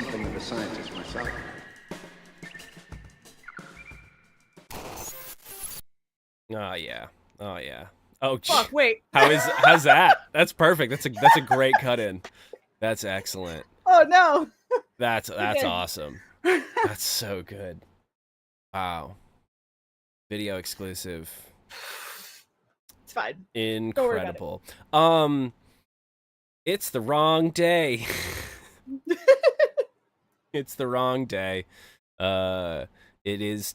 something of a scientist myself. Oh yeah. Oh yeah. Oh, Fuck, wait. how's that? That's perfect. That's a great cut in. That's excellent. Oh no. That's Okay. awesome. That's so good. Wow. Video exclusive. It's fine. Incredible. It's the wrong day. It's the wrong day. It is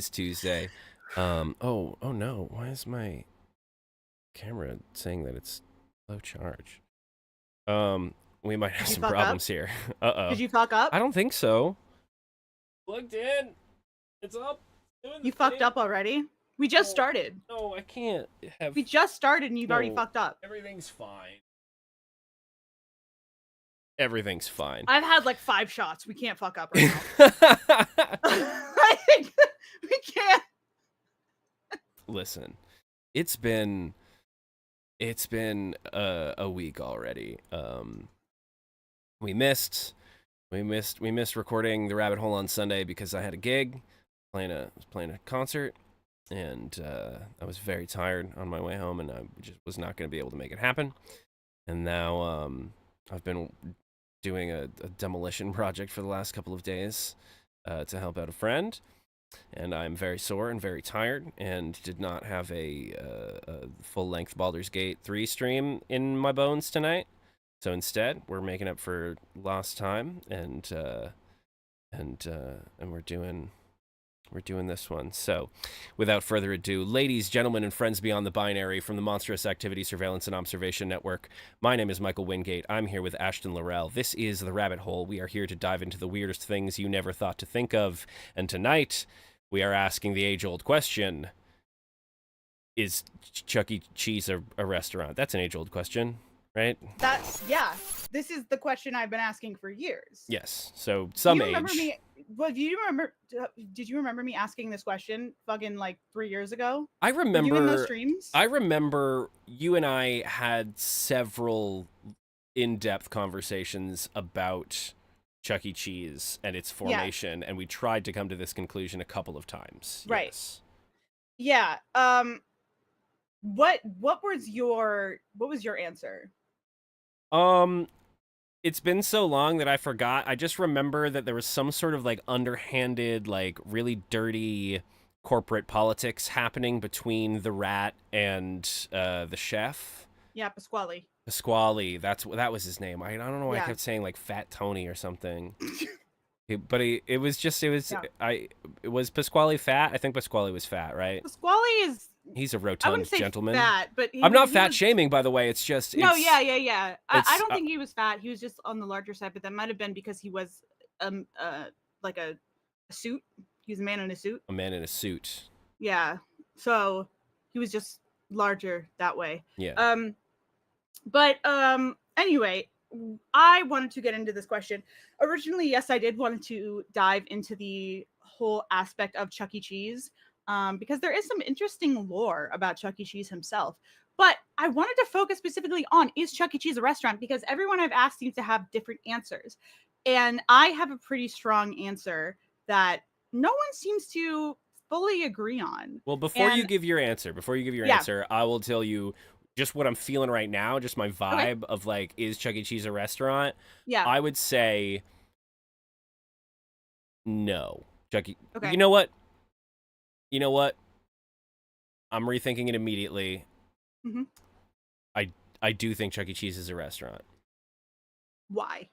Tuesday. Oh no. Why is my camera saying that it's low charge? We might have some problems here. Uh-oh. Did you fuck up? I don't think so. Plugged in. It's up. You fucked up already? We just started. No, I can't have. We just started and you've already fucked up. Everything's fine. Everything's fine. I've had like 5 shots. We can't fuck up right now. I think we can't. Listen, it's been a week already. We missed recording the Rabbit Hole on Sunday because I had a gig, was playing a concert, and I was very tired on my way home, and I just was not going to be able to make it happen. And now I've been doing a demolition project for the last couple of days to help out a friend, and I'm very sore and very tired, and did not have a full-length Baldur's Gate 3 stream in my bones tonight. So instead, we're making up for lost time, and we're doing this one. So, without further ado, ladies, gentlemen, and friends beyond the binary from the Monstrous Activity Surveillance and Observation Network, my name is Michael Wingate. I'm here with Ashton Laurel. This is The Rabbit Hole. We are here to dive into the weirdest things you never thought to think of. And tonight, we are asking the age-old question, is Chuck E. Cheese a restaurant? That's an age-old question, right? Yeah. This is the question I've been asking for years. Yes. So some age. Did you remember me asking this question fucking like 3 years ago? I remember. Were you in those streams? I remember you and I had several in-depth conversations about Chuck E. Cheese and its formation, and we tried to come to this conclusion a couple of times. Right. Yes. Yeah. What was your answer? It's been so long that I forgot. I just remember that there was some sort of like underhanded, like really dirty corporate politics happening between the rat and the chef. Yeah, Pasquale. Pasquale, that was his name. I don't know why I kept saying like Fat Tony or something. It was Pasquale fat? I think Pasquale was fat, right? Pasquale is. He's a rotund gentleman. Fat, but I'm not fat shaming, by the way. It's just yeah. I don't I think he was fat. He was just on the larger side, but that might have been because he was like a suit. He was a man in a suit. A man in a suit. Yeah. So he was just larger that way. Yeah. But anyway, I wanted to get into this question. Originally, yes, I did want to dive into the whole aspect of Chuck E. Cheese. Because there is some interesting lore about Chuck E. Cheese himself. But I wanted to focus specifically on, is Chuck E. Cheese a restaurant? Because everyone I've asked seems to have different answers. And I have a pretty strong answer that no one seems to fully agree on. Well, before you give your answer, I will tell you just what I'm feeling right now, just my vibe of like, is Chuck E. Cheese a restaurant? Yeah. I would say no. Chuck E. Okay. You know what? I'm rethinking it immediately. Mm-hmm. I do think Chuck E. Cheese is a restaurant. Why?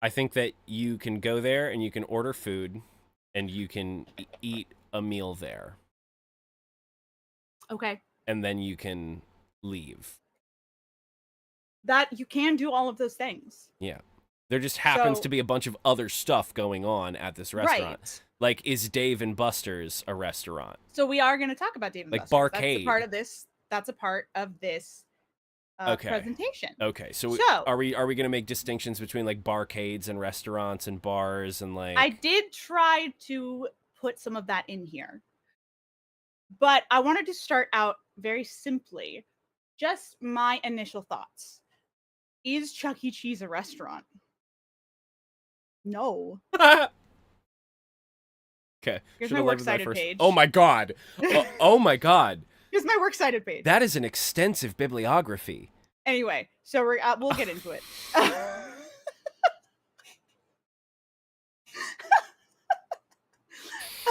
I think that you can go there and you can order food and you can eat a meal there. Okay. And then you can leave. That you can do all of those things. Yeah. There just happens to be a bunch of other stuff going on at this restaurant. Right. Like, is Dave and Buster's a restaurant? So we are going to talk about Dave and like Buster's. Barcade. That's a part of this presentation. Okay. So are we going to make distinctions between like barcades and restaurants and bars and like? I did try to put some of that in here, but I wanted to start out very simply. Just my initial thoughts. Is Chuck E. Cheese a restaurant? No. Okay. Here's Should my have led works with that cited first. page. Oh my god. Oh my god. Here's my works cited page. That is an extensive bibliography. Anyway, so we'll get into it.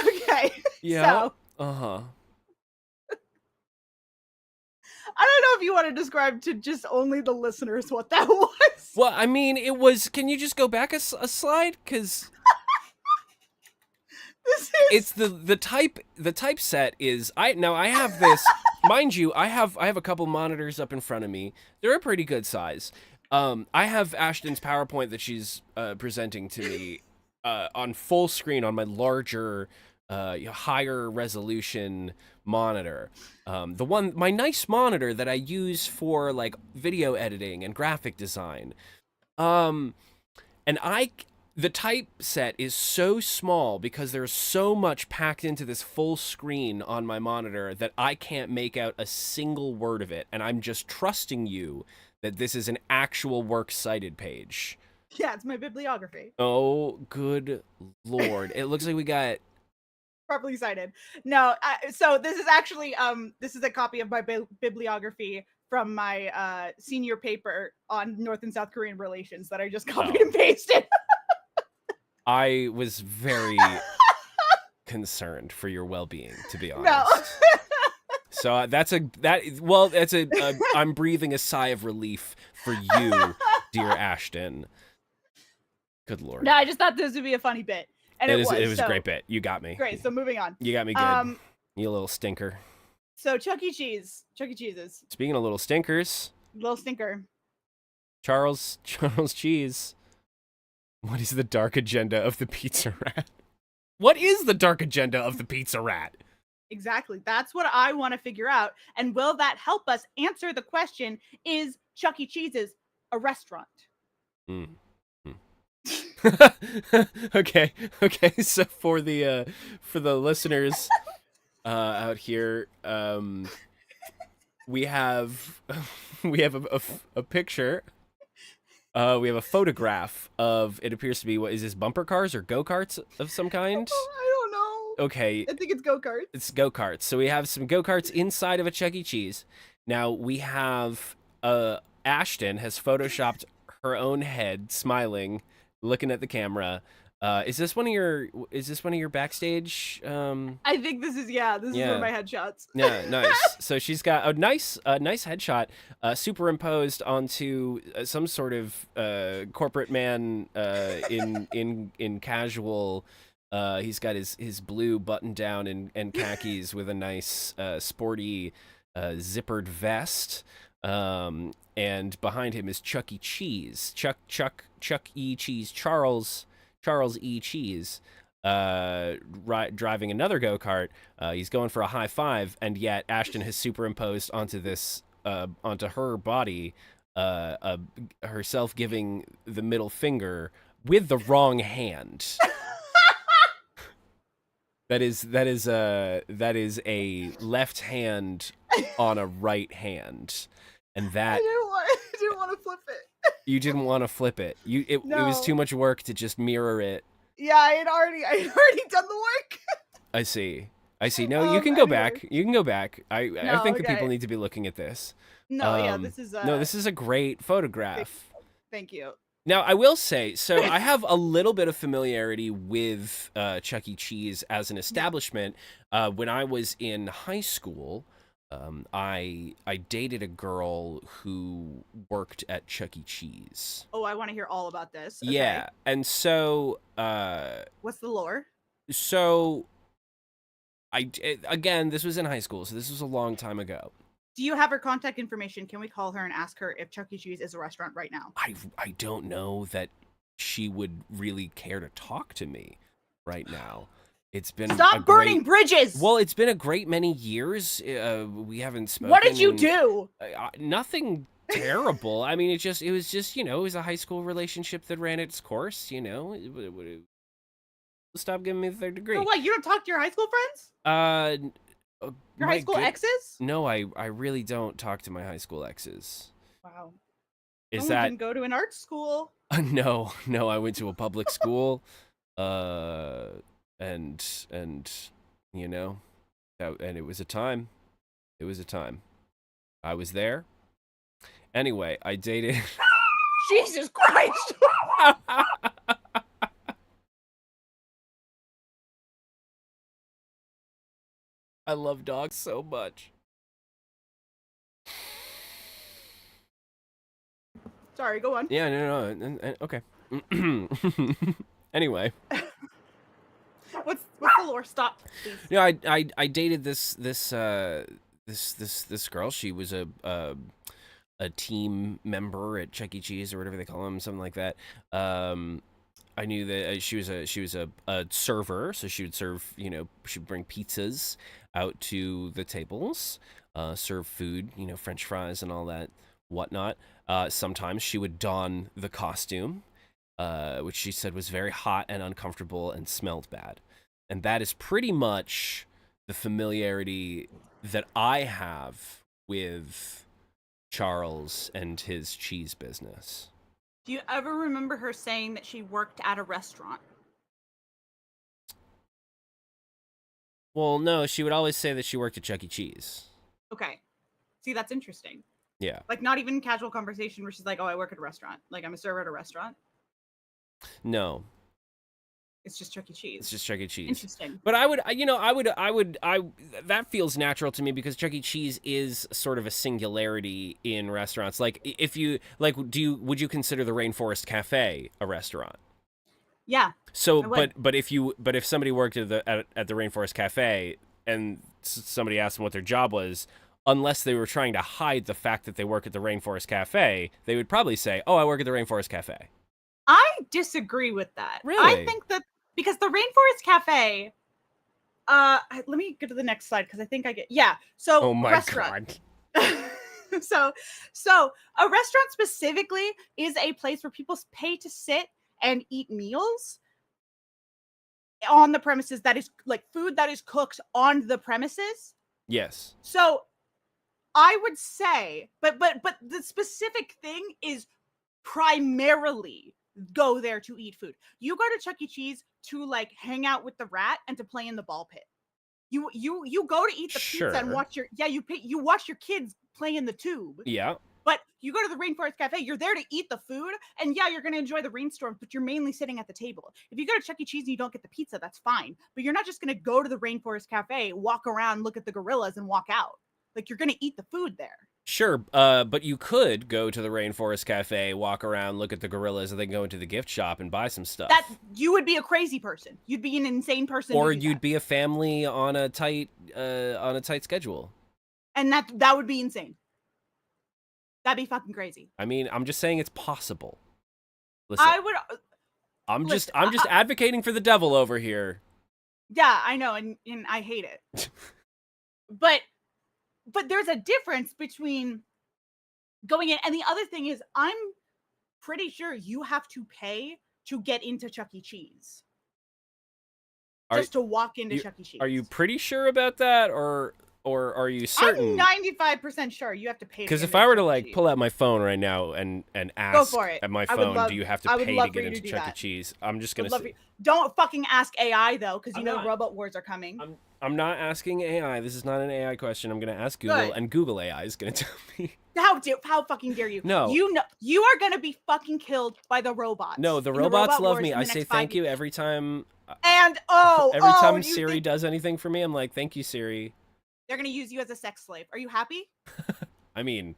Okay. Yeah. So Uh-huh. I don't know if you want to describe to just only the listeners what that was. Well, I mean, it was. Can you just go back a slide? Because This is it's the typeset is. I have this. Mind you, I have a couple monitors up in front of me. They're a pretty good size. I have Ashton's PowerPoint that she's presenting to me on full screen on my larger, higher resolution monitor. My nice monitor that I use for like video editing and graphic design. And the typeset is so small because there's so much packed into this full screen on my monitor that I can't make out a single word of it. And I'm just trusting you that this is an actual works cited page. yeah, it's my bibliography. Oh, good Lord. It looks like we got... Properly cited. No, so this is actually this is a copy of my bibliography from my senior paper on North and South Korean relations that I just copied and pasted. I was very concerned for your well-being, to be honest. No. So I'm breathing a sigh of relief for you, dear Ashton. Good Lord. No, I just thought this would be a funny bit. And it was a great bit. You got me. Great. So moving on. You got me good. You little stinker. So Chuck E. Cheese's. Speaking of little stinkers, Little stinker. Charles Cheese. What is the dark agenda of the Pizza Rat? What is the dark agenda of the Pizza Rat? Exactly. That's what I want to figure out. And will that help us answer the question, is Chuck E. Cheese's a restaurant? Okay. So for the listeners out here, we have a picture. We have a photograph of, it appears to be, what is this, bumper cars or go-karts of some kind? I don't know. Okay. I think it's go-karts. It's go-karts. So we have some go-karts inside of a Chuck E. Cheese. Now we have Ashton has photoshopped her own head smiling, looking at the camera. Is this one of your backstage? I think this is one of my headshots. Yeah, nice. So she's got a nice headshot superimposed onto some sort of corporate man in casual. He's got his blue button down and khakis with a nice sporty zippered vest. And behind him is Chuck E. Cheese. Chuck E. Cheese Charles E. Cheese, driving another go-kart. He's going for a high five, and yet Ashton has superimposed onto her body, herself giving the middle finger with the wrong hand. That is a left hand on a right hand, and that I didn't want to flip it. You didn't want to flip it. It was too much work to just mirror it. Yeah, I had already done the work. I see. No, you can go back. You can go back. I think the okay. people need to be looking at this. No, this is a great photograph. Thank you. Now, I will say, so I have a little bit of familiarity with Chuck E. Cheese as an establishment. When I was in high school, I dated a girl who worked at Chuck E. Cheese. Oh, I want to hear all about this. Okay. Yeah, and so what's the lore? So again, this was in high school, so this was a long time ago. Do you have her contact information? Can we call her and ask her if Chuck E. Cheese is a restaurant right now? I don't know that she would really care to talk to me right now. It's been Stop burning bridges. Well, it's been a great many years. We haven't spoken. What did you do? Nothing terrible. I mean, it was just it was a high school relationship that ran its course. Stop giving me the third degree. So what? You don't talk to your high school friends? Your high school exes? No, I really don't talk to my high school exes. Wow. Is Someone that can go to an art school. no, no, I went to a public school. And you know, and it was a time. It was a time. I was there. Anyway, I dated Jesus Christ! I love dogs so much. Sorry, go on. Yeah, no, okay. Anyway, What's the lore? Stop, please. yeah, I dated this girl. She was a team member at Chuck E. Cheese or whatever they call them, something like that. I knew that she was a server, so she would serve, she'd bring pizzas out to the tables, serve food, French fries and all that whatnot. Sometimes she would don the costume, which she said was very hot and uncomfortable and smelled bad. And that is pretty much the familiarity that I have with Charles and his cheese business. Do you ever remember her saying that she worked at a restaurant? Well, no, she would always say that she worked at Chuck E. Cheese. Okay. See, that's interesting. Yeah. Like, not even casual conversation where she's like, oh, I work at a restaurant. Like, I'm a server at a restaurant. No. It's just Chuck E. Cheese. It's just Chuck E. Cheese. Interesting. But that feels natural to me because Chuck E. Cheese is sort of a singularity in restaurants. Like, if you, like, would you consider the Rainforest Cafe a restaurant? Yeah. So, but if somebody worked at the Rainforest Cafe and somebody asked them what their job was, unless they were trying to hide the fact that they work at the Rainforest Cafe, they would probably say, "Oh, I work at the Rainforest Cafe." I disagree with that. Really? I think that because the Rainforest Cafe, let me go to the next slide because I think I get, yeah. So, oh my restaurant. God. so a restaurant specifically is a place where people pay to sit and eat meals on the premises, that is like food that is cooked on the premises. Yes. So I would say, but the specific thing is primarily go there to eat food. You go to Chuck E. Cheese to like hang out with the rat and to play in the ball pit. You go to eat the pizza and watch you watch your kids play in the tube. Yeah. But you go to the Rainforest Cafe, you're there to eat the food, and yeah, you're going to enjoy the rainstorms, but you're mainly sitting at the table. If you go to Chuck E. Cheese and you don't get the pizza, that's fine. But you're not just going to go to the Rainforest Cafe, walk around, look at the gorillas, and walk out. Like, you're going to eat the food there. Sure, but you could go to the Rainforest Cafe, walk around, look at the gorillas, and then go into the gift shop and buy some stuff. That you would be a crazy person. You'd be an insane person. Or you'd be a family on a tight schedule. And that would be insane. That'd be fucking crazy. I mean, I'm just saying it's possible. Listen, I'm just advocating for the devil over here. Yeah, I know, and I hate it. But there's a difference between going in, and the other thing is, I'm pretty sure you have to pay to get into Chuck E. Cheese. Just to walk into Chuck E. Cheese. Are you pretty sure about that, or are you certain? I'm 95% sure you have to pay. Because if I were to like pull out my phone right now and ask go for it. at my phone, do you have to pay to get into Chuck E. Cheese? I'm just gonna say, don't fucking ask AI though, because you know Robot Wars are coming. I'm not asking AI. This is not an AI question. I'm gonna ask Google, and Google AI is gonna tell me. How fucking dare you? No. You are gonna be fucking killed by the robots. No, the robots love me. I say thank you every time. And every time Siri does anything for me, I'm like, thank you, Siri. They're gonna use you as a sex slave. Are you happy? I mean,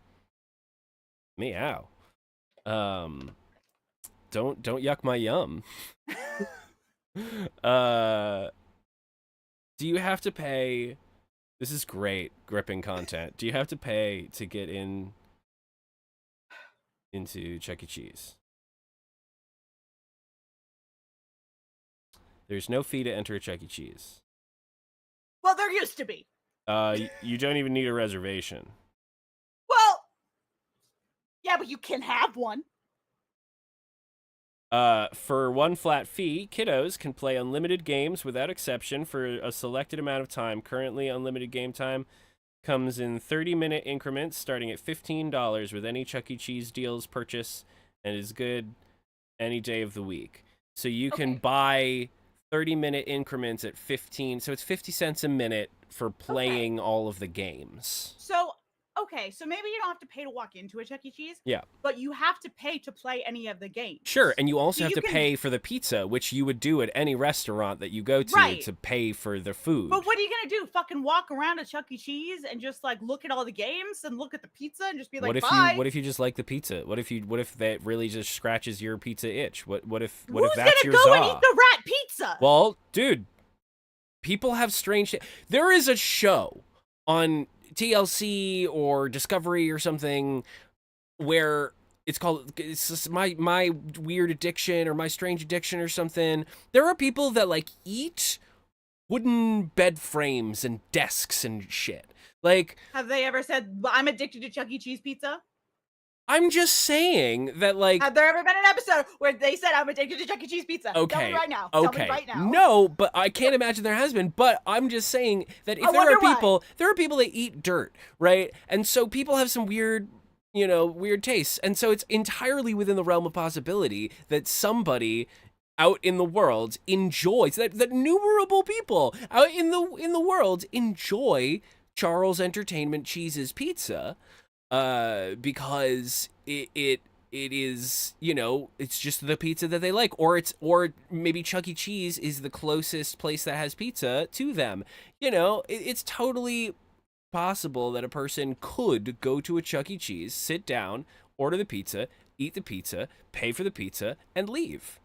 meow. Don't yuck my yum. Do you have to pay? This is great gripping content. Do you have to pay to get into Chuck E. Cheese? There's no fee to enter Chuck E. Cheese. Well, there used to be. You don't even need a reservation. Well, yeah, but you can have one. For one flat fee, kiddos can play unlimited games without exception for a selected amount of time. Currently, unlimited game time Comes in 30-minute increments starting at $15 with any Chuck E. Cheese deals purchase and is good any day of the week. So you can Okay. buy 30-minute increments at 15. So it's 50 cents a minute for playing all of the games. So, okay, so maybe you don't have to pay to walk into a Chuck E. Cheese. Yeah. But you have to pay to play any of the games. Sure, and you also So have you to can- pay for the pizza, which you would do at any restaurant that you go to Right. to pay for the food. But what are you gonna do? Fucking walk around a Chuck E. Cheese and just like look at all the games and look at the pizza and just be like, bye. What if you just like the pizza? What if that really just scratches your pizza itch? What if Who's that's gonna your go and za? eat the rat pizza? Well, dude, people have strange. There is a show on TLC or Discovery or something where it's just my weird addiction or my strange addiction or something. There are people that like eat wooden bed frames and desks and shit. Like, Have they ever said, I'm addicted to Chuck E. Cheese pizza? I'm just saying that, like, Have there ever been an episode where they said, I'm addicted to Chuck E. Cheese pizza? okay, Tell me right now. okay, Tell me right now. no, but I can't imagine there has been. But I'm just saying that if I there are wonder why. people, there are people that eat dirt, right? And so people have some weird, weird tastes, and so it's entirely within the realm of possibility that somebody out in the world enjoys that numerable people out in the world enjoy Charles Entertainment Cheese's pizza, because it is, it's just the pizza that they like, or maybe Chuck E. Cheese is the closest place that has pizza to them. It's totally possible that a person could go to a Chuck E. Cheese, sit down, order the pizza, eat the pizza, pay for the pizza, and leave.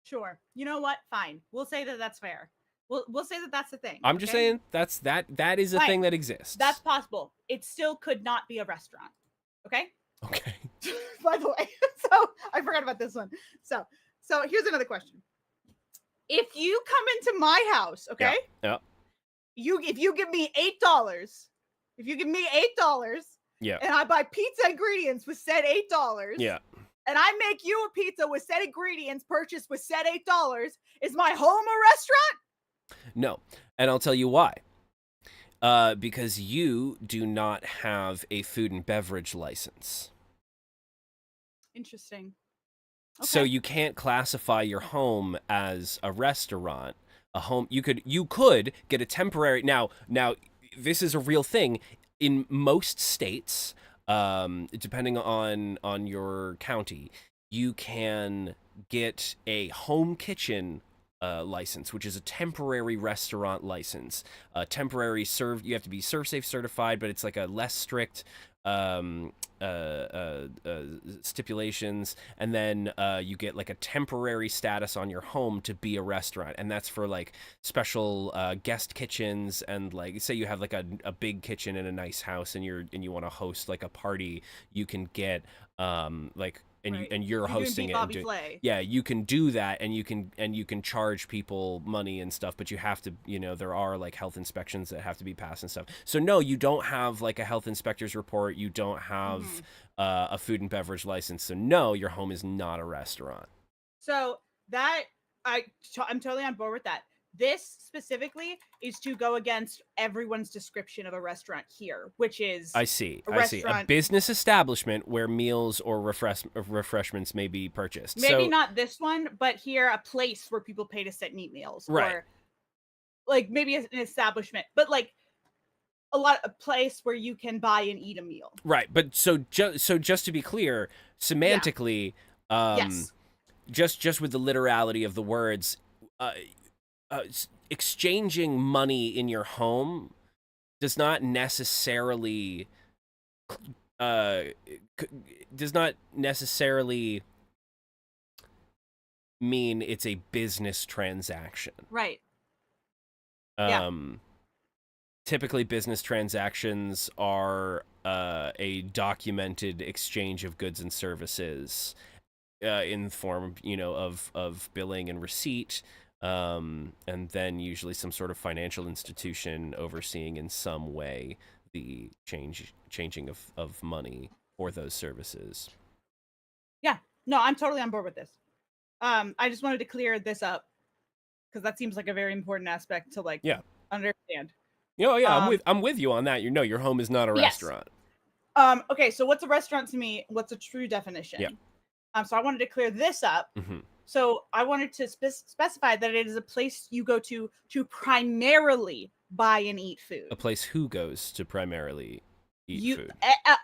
Sure. You know what? Fine. We'll say that that's fair. We'll say that that's the thing. I'm just saying that is a Right. thing that exists. That's possible. It still could not be a restaurant. Okay? okay. By the way. So I forgot about this one. So here's another question. If you come into my house, okay? Yeah. If you give me $8, Yeah. and I buy pizza ingredients with said $8, Yeah. and I make you a pizza with said ingredients purchased with said $8, is my home a restaurant? No. And I'll tell you why. Because you do not have a food and beverage license. Interesting. So Okay. you can't classify your home as a restaurant. A home you could get a temporary now this is a real thing in most states, depending on your county, you can get a home kitchen license, which is a temporary restaurant license. Temporary you have to be ServSafe certified, but it's like a less strict stipulations, and then you get like a temporary status on your home to be a restaurant, and that's for like special guest kitchens, and like say you have like a big kitchen in a nice house and you want to host like a party, you can get like Right. and you're hosting it and Flay. yeah, you can do that, and you can charge people money and stuff, but you have to, there are like health inspections that have to be passed and stuff. So no, you don't have like a health inspector's report, you don't have a food and beverage license, so no, your home is not a restaurant. So that I'm totally on board with that. This specifically is to go against everyone's description of a restaurant here, which is I see a business establishment where meals or refreshments may be purchased. Maybe not this one, but here a place where people pay to sit and eat meals, right? Or like maybe an establishment, but like a place where you can buy and eat a meal, right? But so just to be clear, semantically, yes, just with the literality of the words, exchanging money in your home does not necessarily mean it's a business transaction, right? Typically business transactions are a documented exchange of goods and services in the form of billing and receipt, and then usually some sort of financial institution overseeing in some way the changing of money for those services. Yeah, no, I'm totally on board with this. I just wanted to clear this up because that seems like a very important aspect to understand. Yeah, Um, I'm with you on that. Your home is not a yes. restaurant. Okay, so what's a restaurant to me? What's a true definition? Yeah. So I wanted to clear this up. Hmm. So I wanted to specify that it is a place you go to primarily buy and eat food. A place who goes to primarily eat food.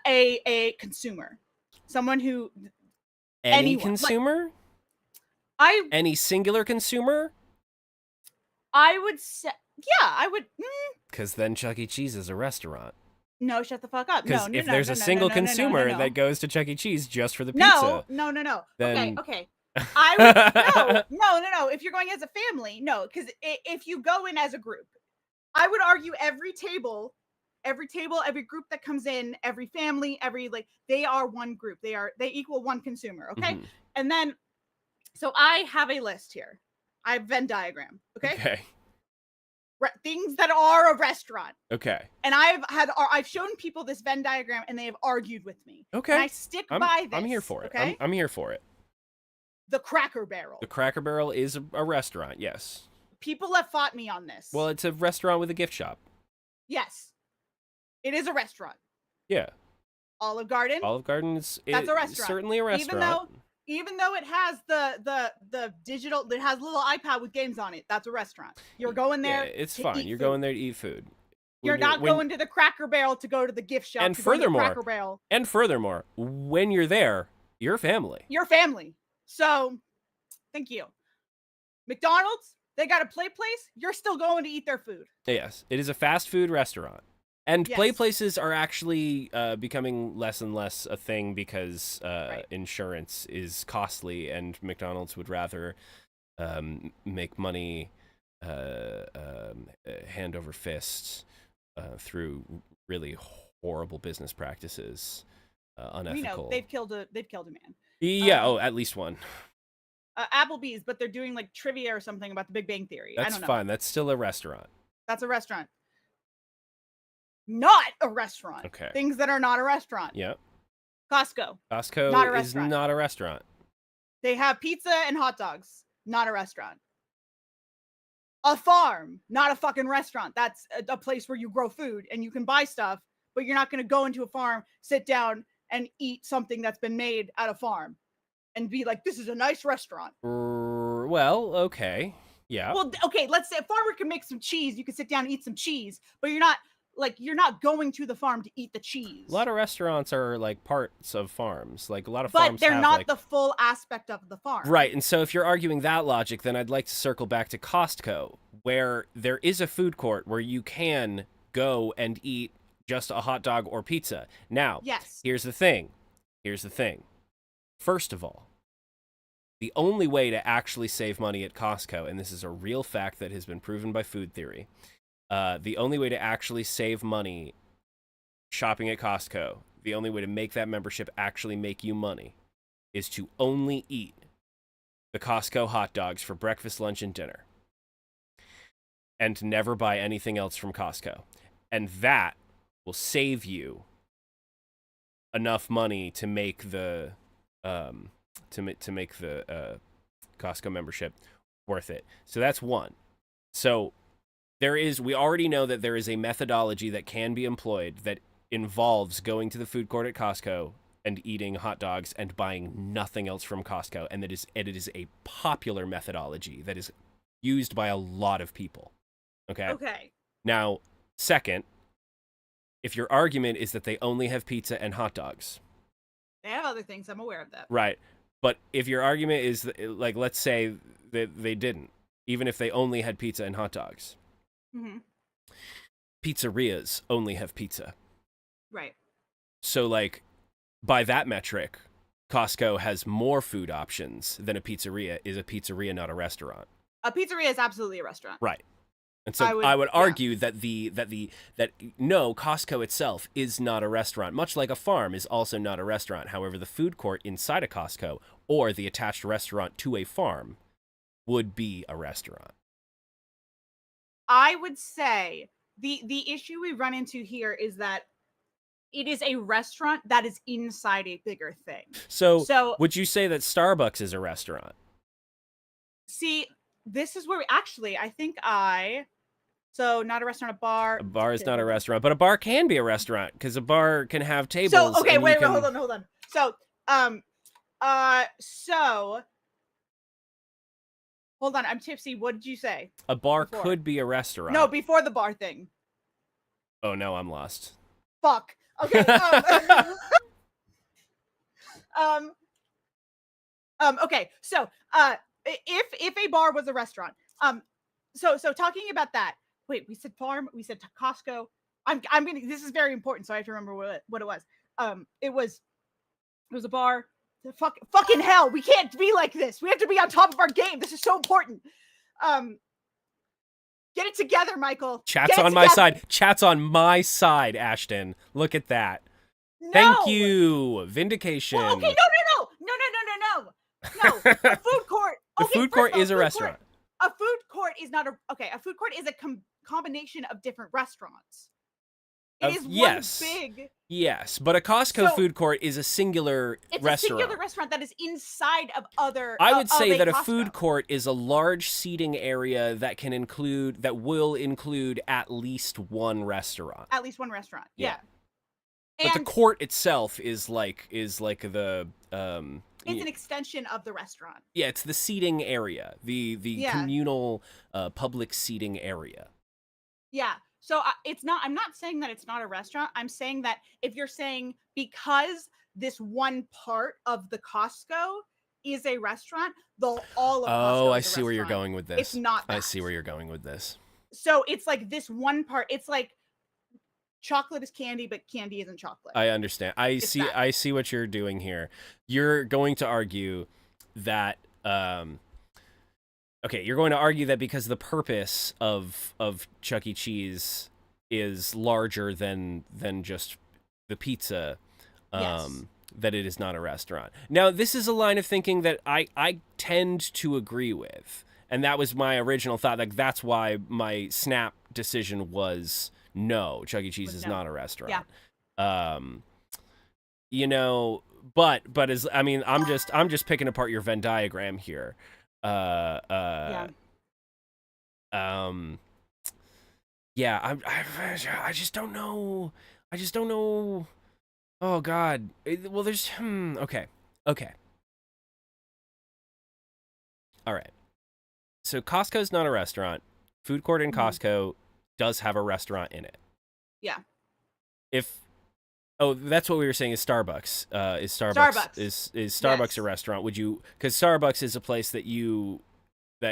A consumer, someone who Any anyone. consumer? Like, Any singular consumer? I would say, yeah, I would. Because then Chuck E. Cheese is a restaurant. No, shut the fuck up. Because No, if there's a single consumer that goes to Chuck E. Cheese just for the pizza, no. then Okay. I would no. If you're going as a family, no, because if you go in as a group, I would argue every table, every group that comes in, every family, they are one group. They equal one consumer. Okay, and then so I have a list here. I have Venn diagram. Okay. Things that are a restaurant. Okay. And I've shown people this Venn diagram and they have argued with me. Okay. And I stick by this. I'm here for it. Okay? I'm here for it. The Cracker Barrel. The Cracker Barrel is a restaurant, yes. People have fought me on this. Well, it's a restaurant with a gift shop. Yes. It is a restaurant. Yeah. Olive Garden. Olive Garden is that's a restaurant. Certainly a restaurant. Even though it has the digital, it has a little iPad with games on it. That's a restaurant. You're going there. Yeah, it's fine. You're going there to eat food. You're not going to the Cracker Barrel to go to the gift shop. And furthermore, when you're there, you're family. Your family. So, thank you. McDonald's, they got a play place. You're still going to eat their food. Yes, it is a fast food restaurant. And yes. Play places are actually becoming less and less a thing because insurance is costly, and McDonald's would rather make money hand over fist through really horrible business practices, unethical. We know they've killed a man. Yeah, at least one. Applebee's, but they're doing like trivia or something about the Big Bang Theory. That's I don't know. fine. That's still a restaurant. That's a restaurant. Not a restaurant. Okay. Things that are not a restaurant. Yep. Costco. Costco is not a restaurant. They have pizza and hot dogs. Not a restaurant. A farm. Not a fucking restaurant. That's a place where you grow food and you can buy stuff, but you're not going to go into a farm, sit down, and eat something that's been made at a farm and be like, this is a nice restaurant. Well, okay. Yeah. Well, okay, let's say a farmer can make some cheese. You can sit down and eat some cheese, but you're not going to the farm to eat the cheese. A lot of restaurants are like parts of farms. Like a lot of farms, but they're not the full aspect of the farm. Right. And so if you're arguing that logic, then I'd like to circle back to Costco, where there is a food court where you can go and eat just a hot dog or pizza. Now, yes. Here's the thing. First of all, the only way to actually save money at Costco, and this is a real fact that has been proven by food theory, the only way to actually save money shopping at Costco, the only way to make that membership actually make you money, is to only eat the Costco hot dogs for breakfast, lunch, and dinner. And never buy anything else from Costco. And that will save you enough money to make the Costco membership worth it. So that's one. So we already know that there is a methodology that can be employed that involves going to the food court at Costco and eating hot dogs and buying nothing else from Costco, and it is a popular methodology that is used by a lot of people. Okay. Now, second, if your argument is that they only have pizza and hot dogs, they have other things. I'm aware of that. Right. But if your argument is that, like, let's say that they didn't, even if they only had pizza and hot dogs. Mm-hmm. Pizzerias only have pizza. Right. So, like, by that metric, Costco has more food options than a pizzeria. Is a pizzeria not a restaurant? A pizzeria is absolutely a restaurant. Right. And so I would argue that no, Costco itself is not a restaurant, much like a farm is also not a restaurant. However, the food court inside a Costco or the attached restaurant to a farm would be a restaurant. I would say the issue we run into here is that it is a restaurant that is inside a bigger thing. So would you say that Starbucks is a restaurant? See, this is where I So not a restaurant, a bar. A bar is not a restaurant, but a bar can be a restaurant because a bar can have tables. So okay, and you wait, can... hold on. So so hold on, I'm tipsy. What did you say? A bar before? could be a restaurant. No, before the bar thing. Oh no, I'm lost. Fuck. Okay. Okay. So if a bar was a restaurant, so talking about that. Wait, we said farm. We said Costco. I'm gonna. This is very important, so I have to remember what it was. It was a bar. Fucking hell, we can't be like this. We have to be on top of our game. This is so important. Get it together, Michael. Chat's on my side. Chat's on my side, Ashton. Look at that. No. Thank you. Vindication. Well, okay, no. A food court. The food court is a restaurant. A food court is not a A food court is a combination of different restaurants. It is yes. one big. Yes, but a Costco food court is a singular restaurant. It's a singular restaurant that is inside of other. I would say that a food court is a large seating area that will include at least one restaurant. At least one restaurant. Yeah. But the court itself is like the it's an extension of the restaurant. Yeah, it's the seating area, the communal public seating area. Yeah. So it's not. I'm not saying that it's not a restaurant. I'm saying that if you're saying because this one part of the Costco is a restaurant, all of Costco is I a see where you're restaurant. going with this. It's not. I see where you're going with this. So it's like this one part. It's like chocolate is candy, but candy isn't chocolate. I understand. I see what you're doing here. You're going to argue that okay, you're going to argue that because the purpose of Chuck E. Cheese is larger than just the pizza, yes. that it is not a restaurant. Now, this is a line of thinking that I tend to agree with, and that was my original thought. Like that's why my snap decision was no, Chuck E. Cheese is not a restaurant. Yeah. You know, but as I mean, I'm just picking apart your Venn diagram here. Yeah, I just don't know. Oh God. Well, there's okay. All right. So Costco's not a restaurant. Food court in Costco does have a restaurant in it. Yeah. That's what we were saying is Starbucks. Is Starbucks a restaurant? Would you, because Starbucks is a place that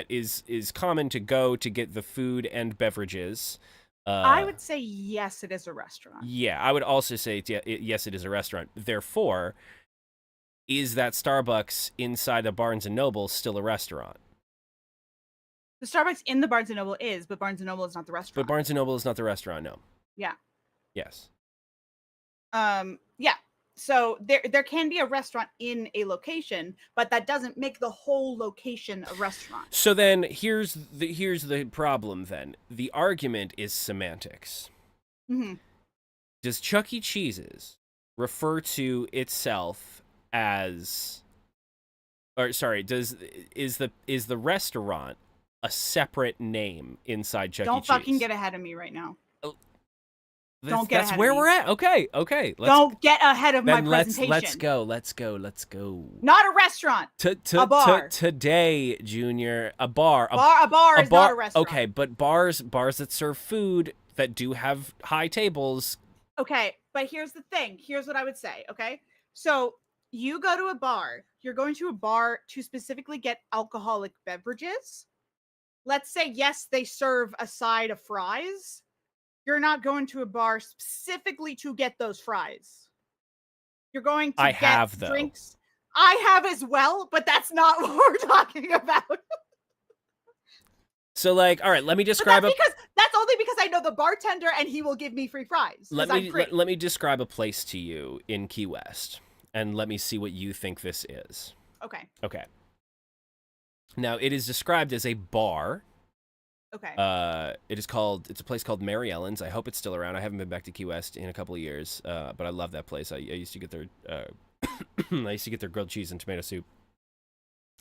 is common to go to get the food and beverages. I would say yes, it is a restaurant. Yeah, I would also say yes, it is a restaurant. Therefore, is that Starbucks inside a Barnes & Noble still a restaurant? The Starbucks in the Barnes & Noble is, but Barnes & Noble is not the restaurant. But Barnes & Noble is not the restaurant, no. Yeah. Yes. Yeah. So there can be a restaurant in a location, but that doesn't make the whole location a restaurant. So then here's the problem then. The argument is semantics. Mm-hmm. Does Chuck E. Cheese's refer to itself as, or sorry, is the restaurant a separate name inside Chuck E. Cheese? Don't fucking get ahead of me right now. That's where we're at. Okay. Don't get ahead of my presentation. Let's go. Not a restaurant. A bar. Today, Junior, a bar. A bar is not a restaurant. Okay, but bars that serve food that do have high tables. Okay, but here's the thing. Here's what I would say, okay? So you go to a bar. You're going to a bar to specifically get alcoholic beverages. Let's say, yes, they serve a side of fries. You're not going to a bar specifically to get those fries. You're going to get drinks. I have as well, but that's not what we're talking about. So, like, all right, let me describe that's only because I know the bartender and he will give me free fries. Let me describe a place to you in Key West, and let me see what you think this is. Okay. Now, it is described as a bar. Okay. It's a place called Mary Ellen's. I hope it's still around. I haven't been back to Key West in a couple of years, but I love that place. I used to get their I used to get their grilled cheese and tomato soup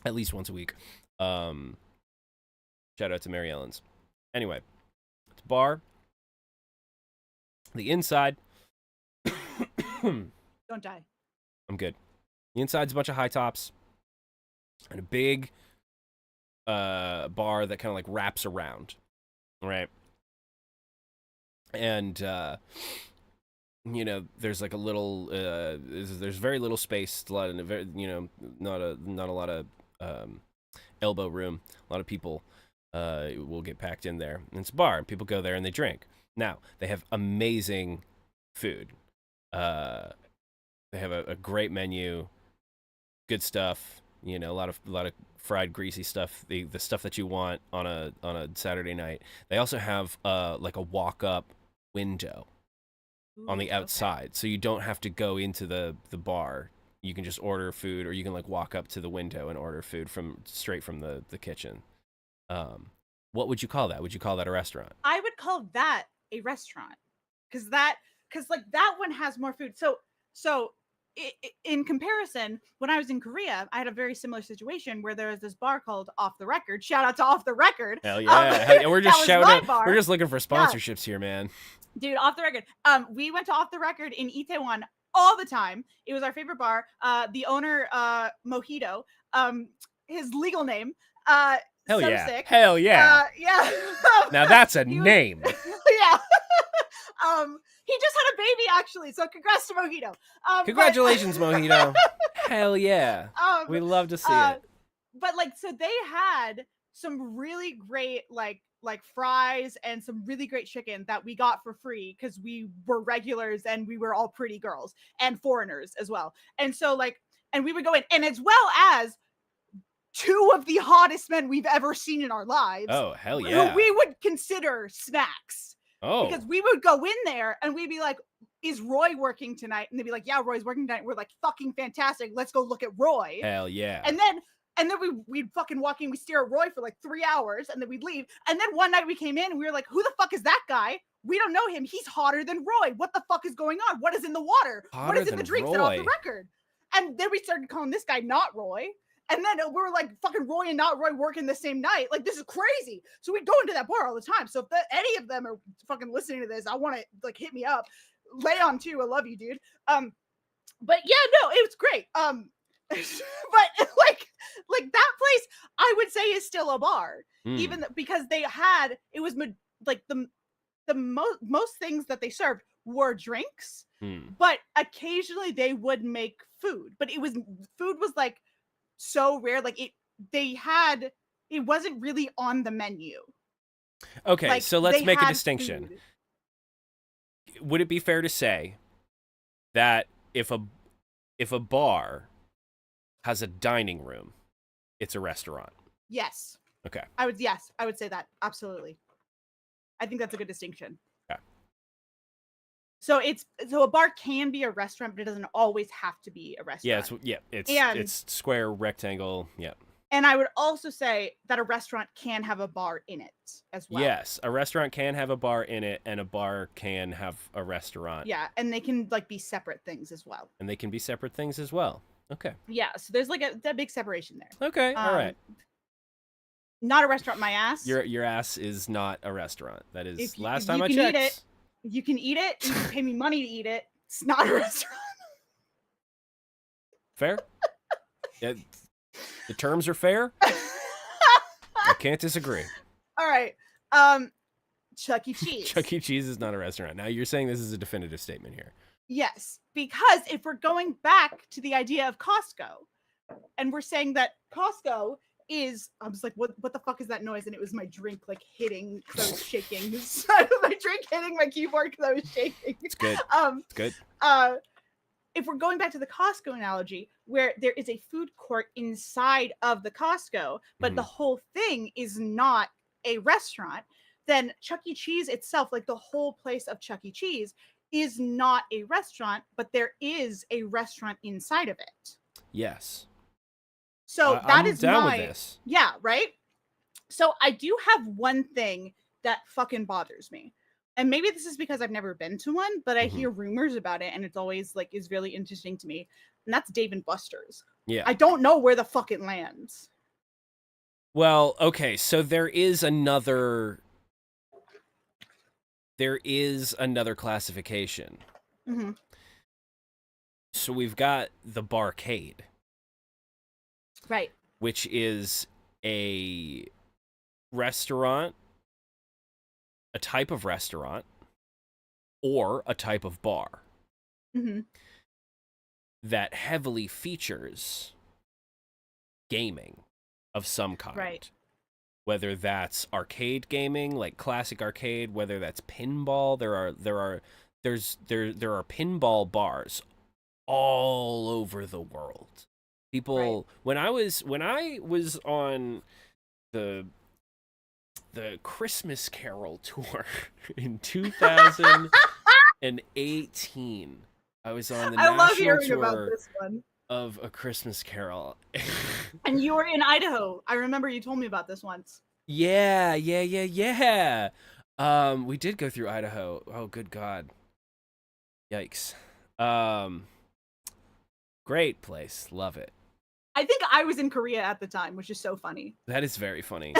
at least once a week. Shout out to Mary Ellen's. Anyway, It's a bar. The inside, Don't die. I'm good. The inside's a bunch of high tops and a big bar that kind of like wraps around, right? And you know, there's like a little there's very little space, a lot of very, you know, not a lot of elbow room. A lot of people will get packed in there. And it's a bar, and people go there and they drink. Now they have amazing food. They have a great menu, good stuff. You know, a lot of fried greasy stuff, the stuff that you want on a Saturday night. They also have like a walk up window on the outside, so you don't have to go into the bar. You can just order food, or you can like walk up to the window and order food straight from the kitchen. What would you call that? Would you call that a restaurant? I would call that a restaurant, because like that one has more food. So in comparison, when I was in Korea, I had a very similar situation where there was this bar called Off the Record. Shout out to Off the Record. Hell yeah! We're just shouting. We're just looking for sponsorships here, man. Dude, Off the Record. We went to Off the Record in Itaewon all the time. It was our favorite bar. The owner, Mojito, his legal name, Hell so yeah! sick. Hell yeah! Yeah. Now that's a name. Yeah. He just had a baby actually, so congrats to Mojito. Congratulations, Mojito. Hell yeah. We love to see it. But like, so they had some really great like fries and some really great chicken that we got for free because we were regulars and we were all pretty girls and foreigners as well. And so like, and we would go in, and as well as two of the hottest men we've ever seen in our lives. Oh, hell yeah. Who we would consider snacks. Oh. Because we would go in there and we'd be like, is Roy working tonight? And they'd be like, yeah, Roy's working tonight. We're like, fucking fantastic. Let's go look at Roy. Hell yeah. And then we'd fucking walk in, we stare at Roy for like 3 hours, and then we'd leave. And then one night we came in and we were like, who the fuck is that guy? We don't know him. He's hotter than Roy. What the fuck is going on? What is in the water? What is in the drinks and Off the Record? And then we started calling this guy Not Roy. And then we were like, fucking Roy and Not Roy working the same night. Like, this is crazy. So we go into that bar all the time. So if any of them are fucking listening to this, I want to like hit me up. Leon too. I love you, dude. But yeah, no, it was great. But like that place, I would say is still a bar, even because they had, it was like the most things that they served were drinks, but occasionally they would make food. But food was like so rare, like it wasn't really on the menu. Okay, like, so let's make a distinction. Food. Would it be fair to say that if a bar has a dining room, it's a restaurant? Yes. Okay. I would say that. Absolutely. I think that's a good distinction. Okay. So a bar can be a restaurant, but it doesn't always have to be a restaurant. It's square, rectangle, yeah. And I would also say that a restaurant can have a bar in it as well. Yes, a restaurant can have a bar in it, and a bar can have a restaurant. Yeah, and they can like be separate things as well. And they can be separate things as well. Okay. Yeah, so there's like a big separation there. Okay, all right. Not a restaurant, my ass. Your ass is not a restaurant. That is last time I checked. Eat it. You can eat it. You can pay me money to eat it. It's not a restaurant. Fair. Yeah, the terms are fair. I can't disagree. All right. Chuck E. Cheese. Chuck E. Cheese is not a restaurant. Now you're saying this is a definitive statement here. Yes, because if we're going back to the idea of Costco, and we're saying that Costco is, I was like, what the fuck is that noise? And it was my drink like hitting, because I was shaking. My drink hitting my keyboard because I was shaking. It's good. It's good. If we're going back to the Costco analogy, where there is a food court inside of the Costco, but the whole thing is not a restaurant, then Chuck E. Cheese itself, like the whole place of Chuck E. Cheese, is not a restaurant, but there is a restaurant inside of it. Yes. So that I'm is down with this. Yeah, right? So I do have one thing that fucking bothers me. And maybe this is because I've never been to one, but I hear rumors about it, and it's always like is really interesting to me. And that's Dave and Buster's. Yeah. I don't know where the fuck it lands. Well, okay, so there is another there is another classification. Mm-hmm. So we've got the barcade, Right. which is a restaurant, a type of restaurant, or a type of bar Mm-hmm. that heavily features gaming of some kind. Right. Whether that's arcade gaming, like classic arcade, whether that's pinball, there are pinball bars all over the world. People, when I was on the Christmas Carol tour in 2018, I was on the I love national hearing about tour this one. of A Christmas Carol. And you were in Idaho. I remember you told me about this once. Yeah. We did go through Idaho. Oh, good God. Yikes. Great place. Love it. I think I was in Korea at the time, which is so funny. That is very funny.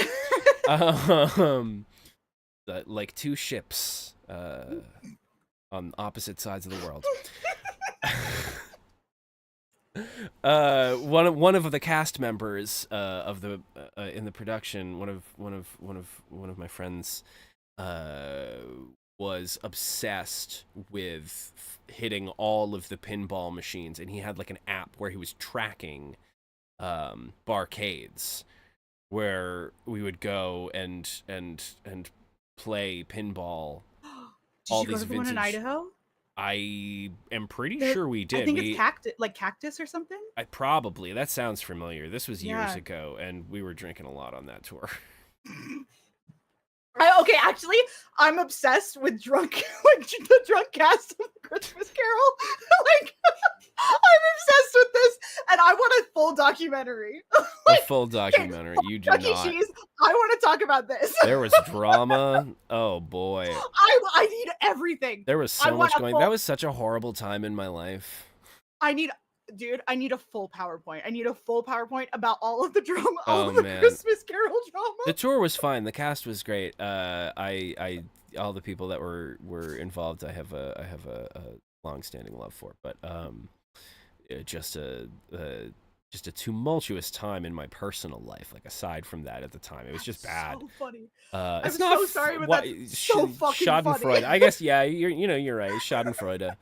Like two ships on opposite sides of the world. One of the cast members of the in the production, one of my friends was obsessed with hitting all of the pinball machines, and he had like an app where he was tracking barcades where we would go and play pinball. Did all you go these to the one in vintage- Idaho? I am pretty There- sure we did. I think it's cactus or something. I probably, that sounds familiar. This was years Yeah. ago, and we were drinking a lot on that tour. Okay, actually, I'm obsessed with the drunk cast of Christmas Carol. Like, I'm obsessed with this, and I want a full documentary. A full documentary. You do Chuck E. not. Cheese. I want to talk about this. There was drama. Oh boy. I need everything. There was I so want much a going. full- That was such a horrible time in my life. I need a full PowerPoint. I need a full PowerPoint about all of the drama, all Oh, of the man. Christmas Carol drama. The tour was fine. The cast was great. I all the people that were involved, I have a long-standing love for. But just a tumultuous time in my personal life. Like aside from that, at the time, it was just bad. So funny. It's I'm not so sorry, but that's so fucking Schadenfreude. funny. I guess you're right. Schadenfreude.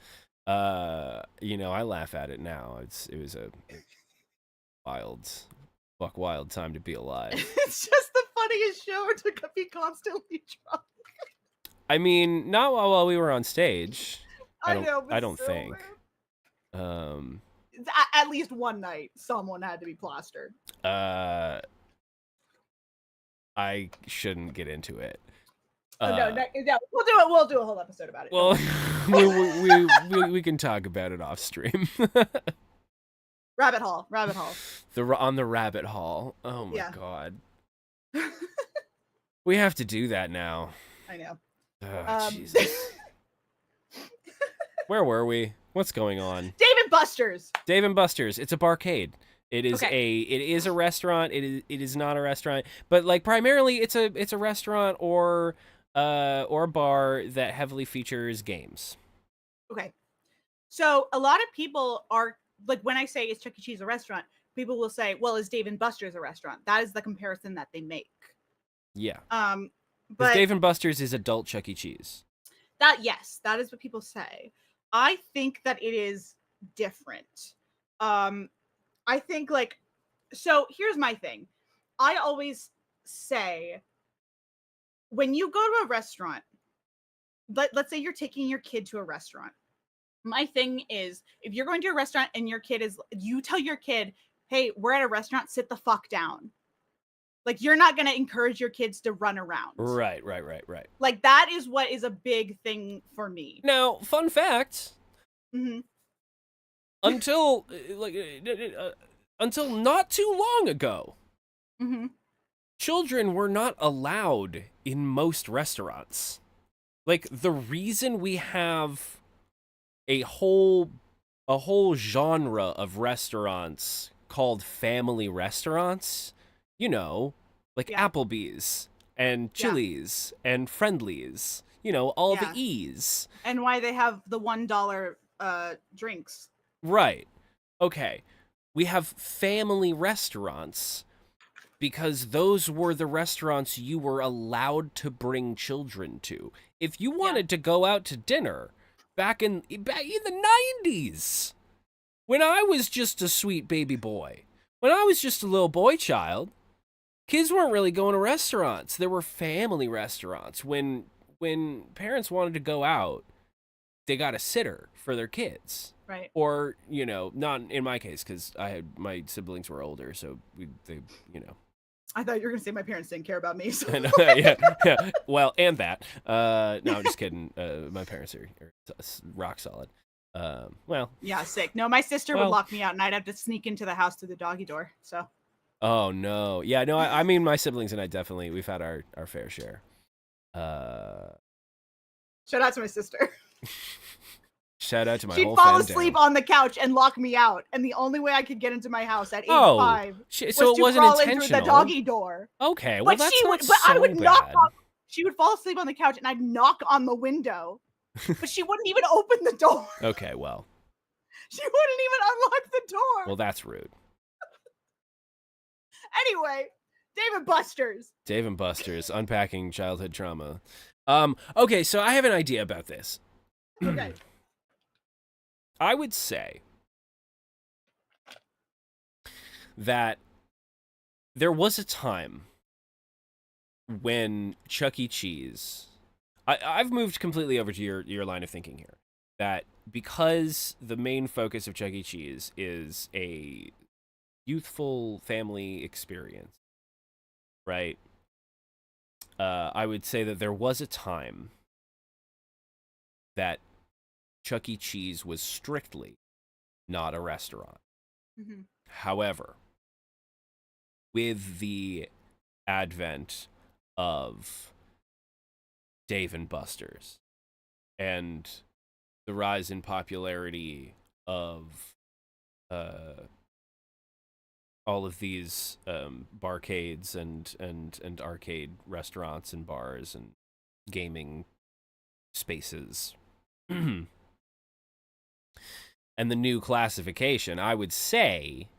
I laugh at it now. It was a wild time to be alive. It's just the funniest show to be constantly drunk. I mean, not while we were on stage. I know. But I don't so think. bad. At least one night, someone had to be plastered. I shouldn't get into it. No, we'll do a whole episode about it. Well, we can talk about it off stream. Rabbit hole. On the rabbit hole. Oh my Yeah. God. We have to do that now. I know. Oh, Jesus. Where were we? What's going on? Dave and Buster's. Dave and Buster's. It's a barcade. It is Okay. it is a restaurant. It is not a restaurant, but like primarily it's a restaurant or a bar that heavily features games. Okay. So a lot of people are like, when I say is Chuck E. Cheese a restaurant, people will say, well, is Dave and Buster's a restaurant? That is the comparison that they make. Yeah. But Because Dave and Buster's is adult Chuck E. Cheese. yes, that is what people say. I think that it is different. I think so here's my thing. I always say, when you go to a restaurant, let's say you're taking your kid to a restaurant. My thing is, if you're going to a restaurant and you tell your kid, hey, we're at a restaurant, sit the fuck down. Like, you're not going to encourage your kids to run around. Right. Like, that is what is a big thing for me. Now, fun fact. Mm-hmm. Until not too long ago, Mm-hmm. children were not allowed in most restaurants. Like, the reason we have a whole genre of restaurants called family restaurants, like Yeah. Applebee's and Chili's and Friendly's, all Yeah. the ease. And why they have the $1 drinks. Right. Okay. We have family restaurants because those were the restaurants you were allowed to bring children to. If you wanted to go out to dinner back in the 90s, when I was just a sweet baby boy, when I was just a little boy child, kids weren't really going to restaurants. There were family restaurants. When parents wanted to go out, they got a sitter for their kids. Right. Or, not in my case, because my siblings were older, so they. I thought you were going to say my parents didn't care about me. So. yeah. Well, and that. No, I'm just kidding. My parents are rock solid. Well. Yeah, sick. No, my sister would lock me out, and I'd have to sneak into the house through the doggy door. So. Oh no! Yeah, no. I mean, my siblings and I we've had our fair share. Shout out to my sister. Shout out to my whole She'd fall fam asleep down. on the couch and lock me out, and the only way I could get into my house at age 5 was so it to wasn't crawl in intentional. through the doggy door. Okay, well But that's I would knock bad. she would fall asleep on the couch, and I'd knock on the window, but she wouldn't even open the door. Okay, well. She wouldn't even unlock the door. Well, that's rude. Anyway, Dave & Buster's. Dave & Buster's, unpacking childhood trauma. Okay, so I have an idea about this. Okay. I would say that there was a time when Chuck E. Cheese... I've moved completely over to your line of thinking here. That because the main focus of Chuck E. Cheese is a youthful family experience, right? I would say that there was a time that Chuck E. Cheese was strictly not a restaurant. Mm-hmm. However, with the advent of Dave & Buster's and the rise in popularity of all of these barcades and arcade restaurants and bars and gaming spaces and the new classification, I would say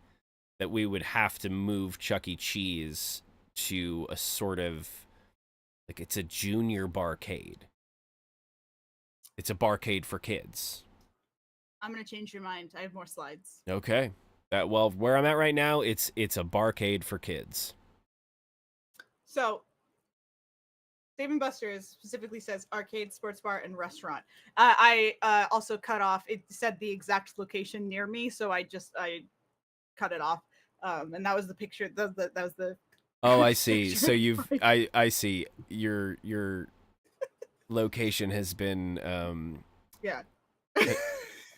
that we would have to move Chuck E. Cheese to a sort of, like, it's a junior barcade. It's a barcade for kids. I'm going to change your mind. I have more slides. Okay. Well, where I'm at right now, it's a barcade for kids. So, Dave & Buster's specifically says arcade, sports bar, and restaurant. I also cut off. It said the exact location near me, so I cut it off. And that was the picture. That was the. Oh, I see. So I see. Your location has been yeah.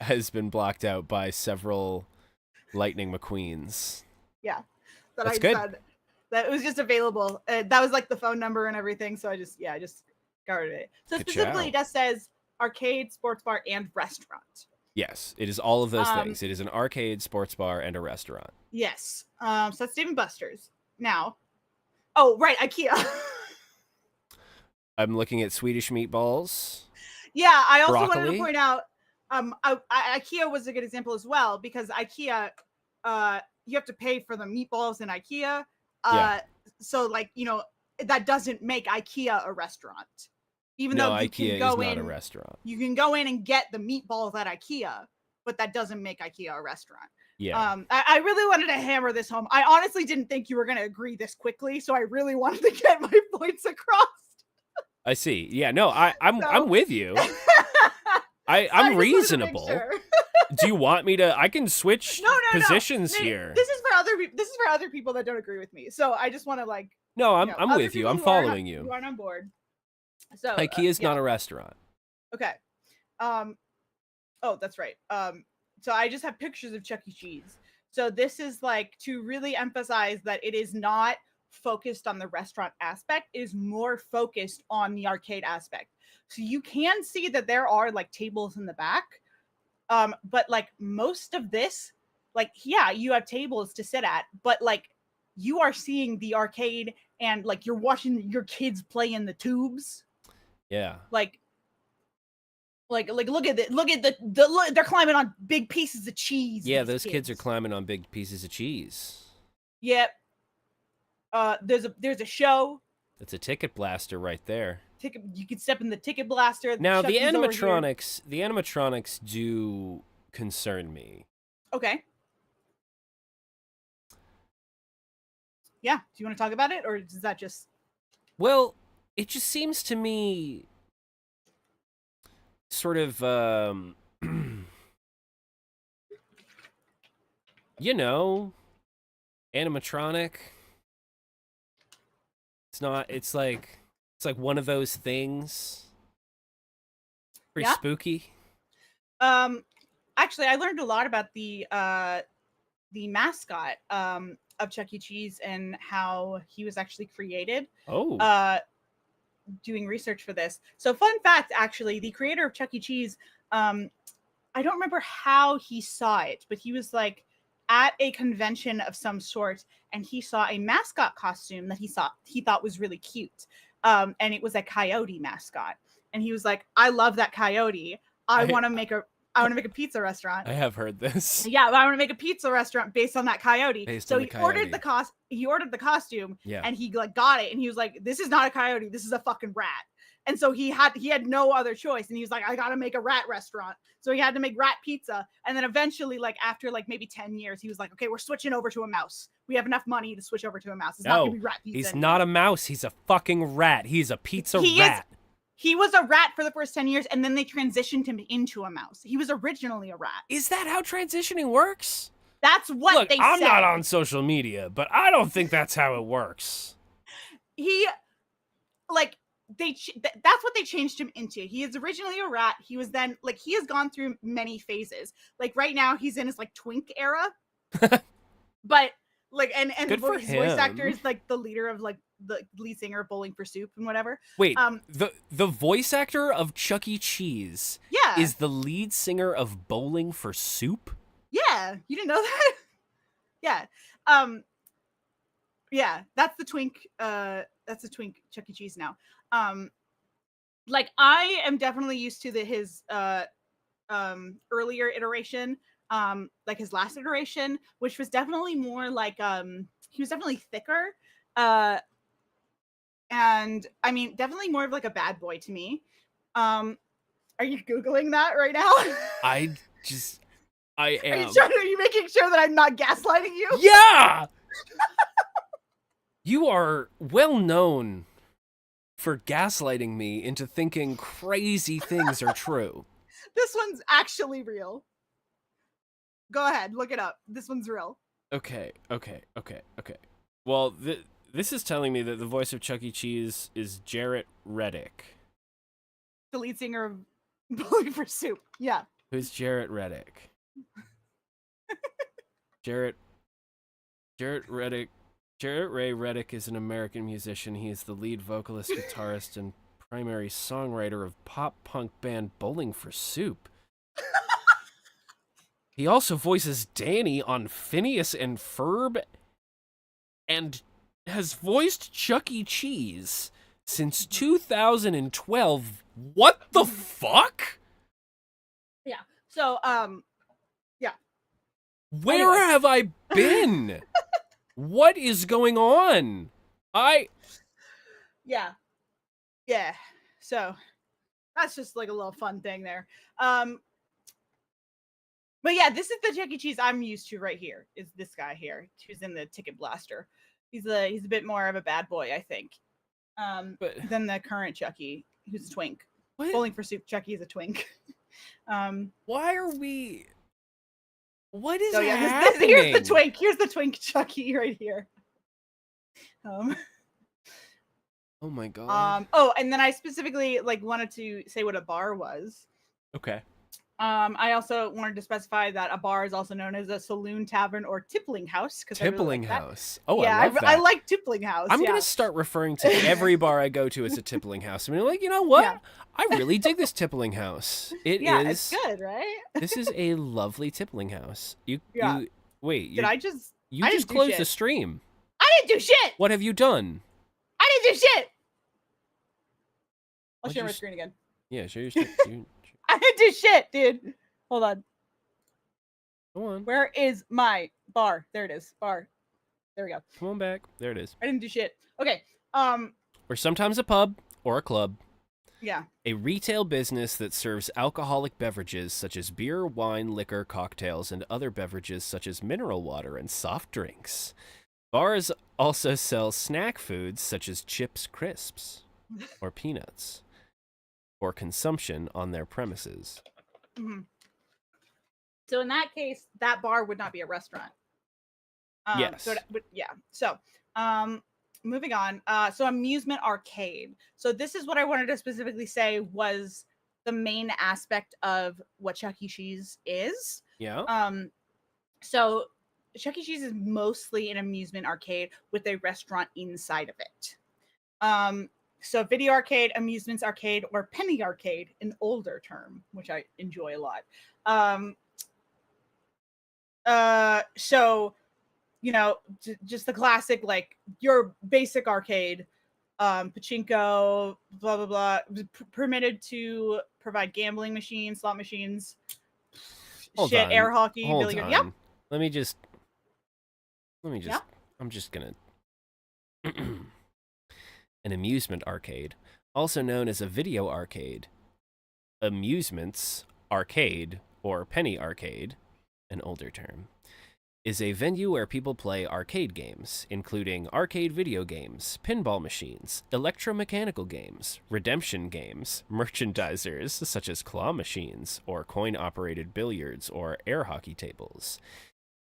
has been blocked out by several Lightning McQueens. Yeah. That's good. Said that it was just available. That was like the phone number and everything. So I just got rid of it. So Good specifically, job. it just says arcade, sports bar, and restaurant. Yes, it is all of those things. It is an arcade, sports bar, and a restaurant. Yes. So that's Dave & Buster's. Now, oh, right, IKEA. I'm looking at Swedish meatballs. Yeah, I also Broccoli. wanted to point out, IKEA was a good example as well, because IKEA, you have to pay for the meatballs in IKEA. So, like, that doesn't make IKEA a restaurant. Even though IKEA is not a restaurant. You can go in and get the meatballs at IKEA, but that doesn't make IKEA a restaurant. Yeah. I really wanted to hammer this home. I honestly didn't think you were going to agree this quickly, so I really wanted to get my points across. I see. Yeah, no, I'm with you. I'm reasonable. Sure. Do you want me to? I can switch positions here. This is for other people that don't agree with me. So I just want to No, I'm with you. I'm following you. You aren't on board. So IKEA is not a restaurant. Okay. Oh, that's right. So I just have pictures of Chuck E. Cheese. So this is like to really emphasize that it is not focused on the restaurant aspect. It is more focused on the arcade aspect. So you can see that there are like tables in the back. But like most of this, like, yeah, you have tables to sit at, but like you are seeing the arcade and like you're watching your kids play in the tubes. Yeah. Like Like look at the look, they're climbing on big pieces of cheese. Yeah, these those kids are climbing on big pieces of cheese. Yep. There's a show. That's a ticket blaster right there. You can step in the ticket blaster. Now Chucky's over here. the animatronics do concern me. Okay. Yeah. Do you want to talk about it, or is that just? Well, it just seems to me sort of, you know, animatronic. It's not. It's like one of those things. Pretty spooky. Actually, I learned a lot about the mascot of Chuck E. Cheese and how he was actually created. Oh. Doing research for this. So, fun fact, actually, the creator of Chuck E. Cheese, I don't remember how he saw it, but he was like at a convention of some sort, and he saw a mascot costume that he thought was really cute, and it was a coyote mascot, and he was like, "I love that coyote. I want to make a pizza restaurant." I have heard this. Yeah, I want to make a pizza restaurant based on that coyote. Ordered the costume, yeah, and he like got it, and he was like, "This is not a coyote. This is a fucking rat." And so he had no other choice, and he was like, "I gotta make a rat restaurant." So he had to make rat pizza, and then eventually, like after like maybe 10 years, he was like, "Okay, we're switching over to a mouse. We have enough money to switch over to a mouse. It's not gonna be rat pizza." He's anymore. not a mouse. He's a fucking rat. He's a pizza rat. He was a rat for the first 10 years, and then they transitioned him into a mouse. He was originally a rat. Is that how transitioning works? That's what they said. I'm not on social media, but I don't think that's how it works. That's what they changed him into. He is originally a rat. He was then he has gone through many phases. Like right now he's in his twink era. But and his voice actor is like the leader of the lead singer of Bowling for Soup and whatever. Wait, the voice actor of Chuck E. Cheese is the lead singer of Bowling for Soup? Yeah, you didn't know that? Yeah. Yeah, that's the twink Chuck E. Cheese now. I am definitely used to his earlier iteration, his last iteration, which was definitely more he was definitely thicker, and I mean definitely more of a bad boy to me. Are you Googling that right now? I am. Are you making sure that I'm not gaslighting you? Yeah. You are well known for gaslighting me into thinking crazy things are true. This one's actually real. Go ahead, look it up. This one's real. Okay. Well, this is telling me that the voice of Chuck E. Cheese is Jaret Reddick. The lead singer of Bowling for Soup. Yeah. Who's Jaret Reddick? Jaret Reddick. Jaret Ray Reddick is an American musician. He is the lead vocalist, guitarist, and primary songwriter of pop-punk band Bowling for Soup. He also voices Danny on Phineas and Ferb and has voiced Chuck E. Cheese since 2012. What the fuck? Yeah. So, yeah. Where have I been? What is going on? Yeah. So that's just a little fun thing there. But yeah, this is the Chuck E. Cheese I'm used to right here. Is this guy here who's in the ticket blaster? He's a bit more of a bad boy, I think, than the current Chucky, who's a twink. What? Bowling for Soup Chucky is a twink. Why are we? What is happening? Here's the twink. Here's the twink Chucky right here. Oh my god. And then I specifically wanted to say what a bar was. Okay. I also wanted to specify that a bar is also known as a saloon, tavern, or tippling house. Tippling house. Oh, yeah, I love that. I like tippling house. I'm gonna start referring to every bar I go to as a tippling house. I mean, you know what? Yeah. I really dig this tippling house. It's good, right? This is a lovely tippling house. Wait. Did I just? You just closed the stream. I didn't do shit. What have you done? I didn't do shit. I'll share my screen again. Yeah, share your screen. I didn't do shit, dude. Hold on. Go on. Where is my bar? There it is. Bar. There we go. Come on back. There it is. I didn't do shit. Okay. Or sometimes a pub or a club. Yeah. A retail business that serves alcoholic beverages such as beer, wine, liquor, cocktails, and other beverages such as mineral water and soft drinks. Bars also sell snack foods such as chips, crisps, or peanuts for consumption on their premises. Mm-hmm. So in that case, that bar would not be a restaurant. Yes. So, moving on. So amusement arcade. So this is what I wanted to specifically say was the main aspect of what Chuck E. Cheese is. Yeah. So Chuck E. Cheese is mostly an amusement arcade with a restaurant inside of it. So video arcade, amusements arcade, or penny arcade, an older term, which I enjoy a lot. So, you know, just the classic, like your basic arcade, pachinko, blah, blah, blah, permitted to provide gambling machines, slot machines, air hockey, billiard. Yep. Let me just, Yep. I'm just gonna, an amusement arcade, also known as a video arcade, amusements arcade, or penny arcade, an older term, is a venue where people play arcade games, including arcade video games, pinball machines, electromechanical games, redemption games, merchandisers such as claw machines, or coin-operated billiards or air hockey tables.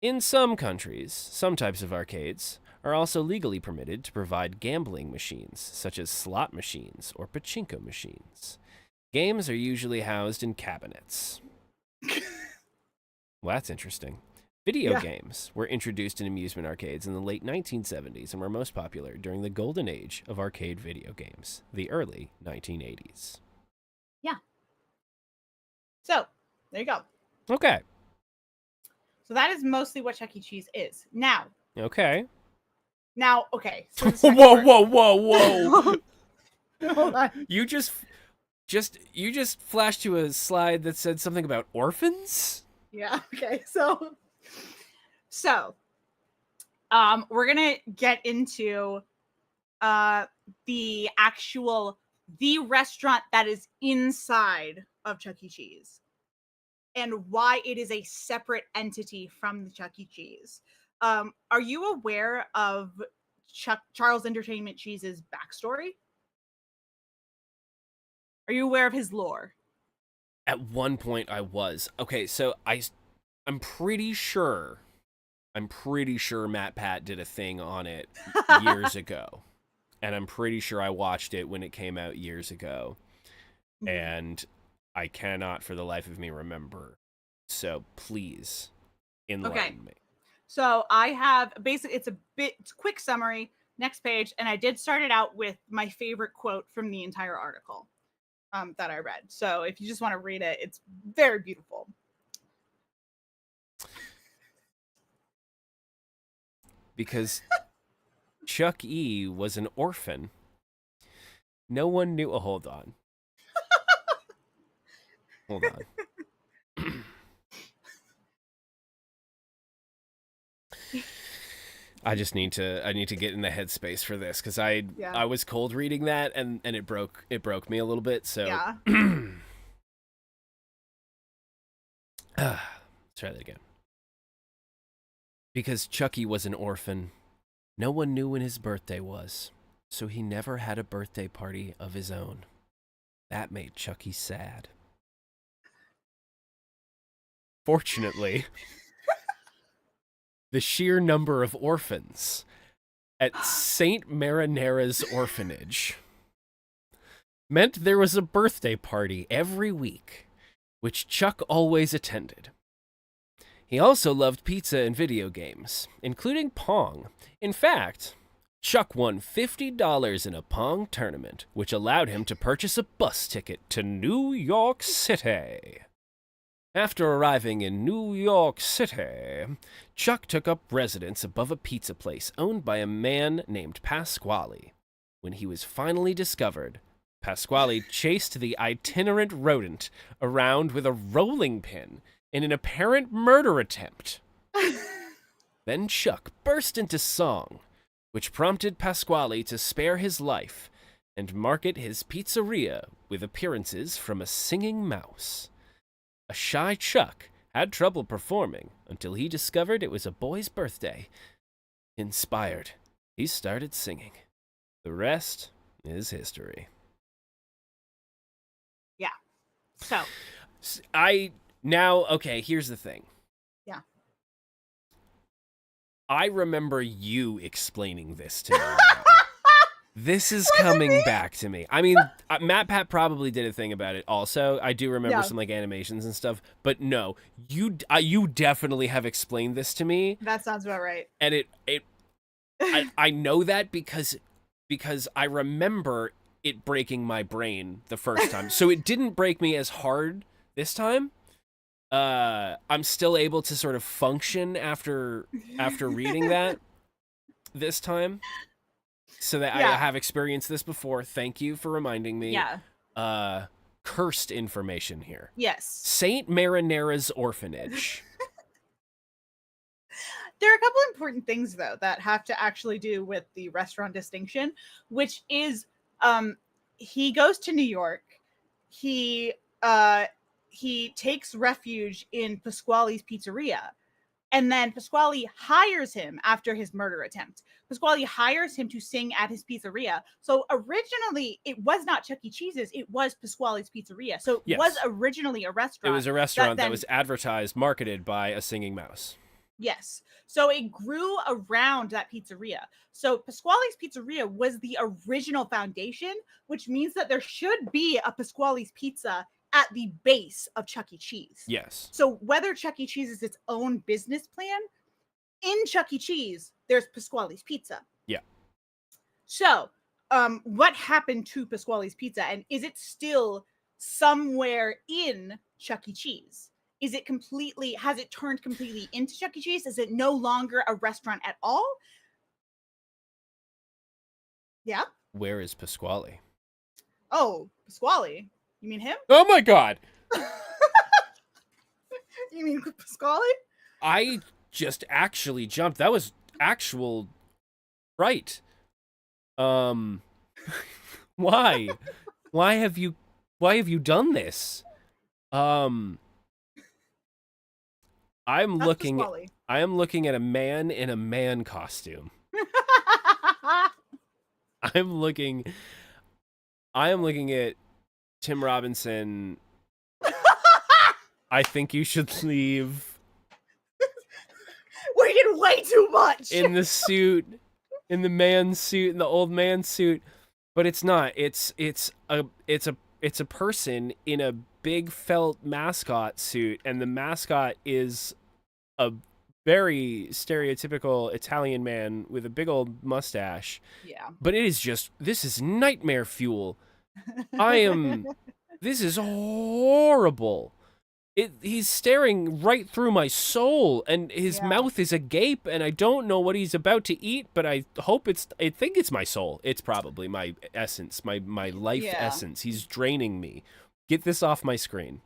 In some countries, some types of arcades are also legally permitted to provide gambling machines, such as slot machines or pachinko machines. Games are usually housed in cabinets. Well, that's interesting. Video games were introduced in amusement arcades in the late 1970s and were most popular during the golden age of arcade video games, the early 1980s. Yeah. So, there you go. Okay. So that is mostly what Chuck E. Cheese is. Now. Okay. So whoa. Hold on. You just flashed to a slide that said something about orphans? Yeah, okay. So we're going to get into the restaurant that is inside of Chuck E. Cheese and why it is a separate entity from the Chuck E. Cheese. Are you aware of Charles Entertainment Cheese's backstory? Are you aware of his lore? At one point I was. Okay, so I'm pretty sure Matt Pat did a thing on it years ago. And I'm pretty sure I watched it when it came out years ago. And I cannot for the life of me remember. So please enlighten me. So I have basically, it's a quick summary, next page. And I did start it out with my favorite quote from the entire article that I read. So if you just want to read it, it's very beautiful. Because Chuck E. was an orphan. No one knew. Oh, hold on. Hold on. I need to get in the headspace for this because I was cold reading that and it broke me a little bit. So yeah. Let's try that again. Because Chucky was an orphan, no one knew when his birthday was, so he never had a birthday party of his own. That made Chucky sad. Fortunately, the sheer number of orphans at St. Marinera's orphanage meant there was a birthday party every week, which Chuck always attended. He also loved pizza and video games, including Pong. In fact, Chuck won $50 in a Pong tournament, which allowed him to purchase a bus ticket to New York City. After arriving in New York City, Chuck took up residence above a pizza place owned by a man named Pasquale. When he was finally discovered, Pasquale chased the itinerant rodent around with a rolling pin in an apparent murder attempt. Then Chuck burst into song, which prompted Pasquale to spare his life and market his pizzeria with appearances from a singing mouse. A shy Chuck had trouble performing until he discovered it was a boy's birthday. Inspired, he started singing. The rest is history. So okay, here's the thing. Yeah. I remember you explaining this to me. This is coming back to me. I mean, Matt Pat probably did a thing about it also. I do remember some like animations and stuff, but no, you definitely have explained this to me. That sounds about right. And I know that because I remember it breaking my brain the first time. So it didn't break me as hard this time. I'm still able to sort of function after reading that this time. So that I have experienced this before. Thank you for reminding me. Yeah. Cursed information here. Yes. Saint Marinera's orphanage. There are a couple important things though that have to actually do with the restaurant distinction, which is he goes to New York. He takes refuge in Pasquale's pizzeria. And then Pasquale hires him after his murder attempt. Pasquale hires him to sing at his pizzeria. So originally, it was not Chuck E. Cheese's. It was Pasquale's pizzeria. So it was originally a restaurant. It was a restaurant that was advertised, marketed by a singing mouse. Yes. So it grew around that pizzeria. So Pasquale's Pizzeria was the original foundation, which means that there should be a Pasquale's Pizza at the base of Chuck E. Cheese. Yes. So whether Chuck E. Cheese is its own business plan, in Chuck E. Cheese, there's Pasquale's Pizza. Yeah. So what happened to Pasquale's Pizza? And is it still somewhere in Chuck E. Cheese? Has it turned completely into Chuck E. Cheese? Is it no longer a restaurant at all? Yeah. Where is Pasquale? Oh, Pasquale. You mean him? Oh my God. You mean Pasquale? I just actually jumped. That was actual right. Why? Why have you done this? I am looking at a man in a man costume. I am looking at Tim Robinson. I think you should leave. We did way too much. In the suit, in the man suit, in the old man suit. But it's not. It's a person in a big felt mascot suit, and the mascot is a very stereotypical Italian man with a big old mustache. Yeah. But this is nightmare fuel. This is horrible. He's staring right through my soul, and his mouth is agape, and I don't know what he's about to eat, but I think it's my soul. It's probably my essence, my life essence. He's draining me. Get this off my screen.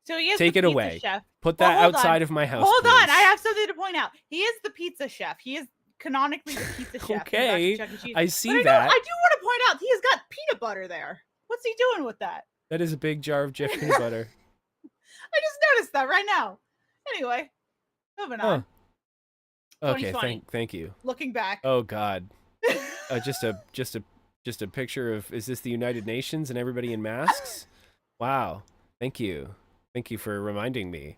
So he is Take the it pizza away. chef. Put that outside of my house. Hold please. on, I have something to point out. He is the pizza chef. He is canonically the pizza chef. Okay, I see but that. I do want to point out he has got peanut butter there. What's he doing with that? That is a big jar of Jif peanut butter. I just noticed that right now. Anyway, moving on. Okay, thank you. Looking back. Oh God, just a picture of, is this the United Nations and everybody in masks? Wow, thank you for reminding me.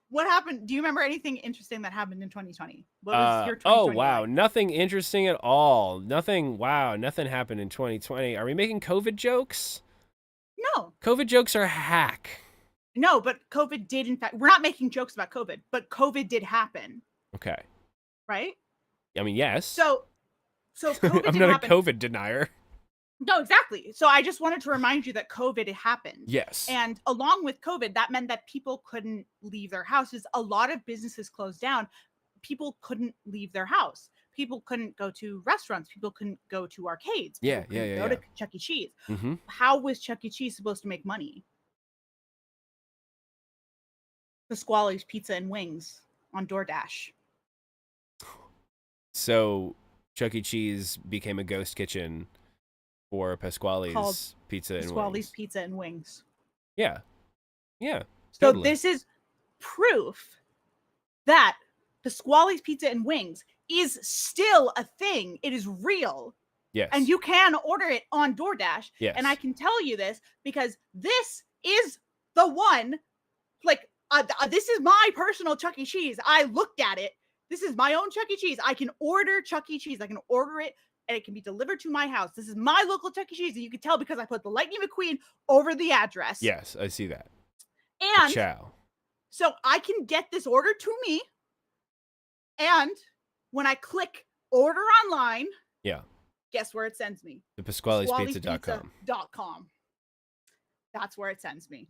What happened? Do you remember anything interesting that happened in 2020? What was your 2020? Oh wow, nothing interesting at all. Nothing happened in 2020. Are we making COVID jokes? No. COVID jokes are hack. No, but COVID did, in fact, we're not making jokes about COVID, but COVID did happen. Okay. Right? I mean, yes. So COVID I'm not a COVID denier. No, exactly. So I just wanted to remind you that COVID happened. Yes. And along with COVID, that meant that people couldn't leave their houses. A lot of businesses closed down. People couldn't leave their house. people couldn't go to restaurants, people couldn't go to arcades, Yeah, people yeah, couldn't yeah, go yeah. to Chuck E. Cheese. Mm-hmm. How was Chuck E. Cheese supposed to make money? Pasquale's Pizza and Wings on DoorDash. So Chuck E. Cheese became a ghost kitchen for Pasquale's Called Pizza and Pasquale's Wings. Pizza and Wings. Yeah, yeah. So Totally. this is proof that Pasquale's Pizza and Wings is still a thing. It is real. Yes. And you can order it on DoorDash. Yes. And I can tell you this because this is the one, like, this is my personal Chuck E. Cheese. I looked at it. This is my own Chuck E. Cheese. I can order Chuck E. Cheese. I can order it and it can be delivered to my house. This is my local Chuck E. Cheese. And you can tell because I put the Lightning McQueen over the address. Yes, I see that. And Ciao. so I can get this order to me. And when I click order online, Yeah. guess where it sends me? The Pasquale'sPizza.com. Pasquale'sPizza.com. That's where it sends me.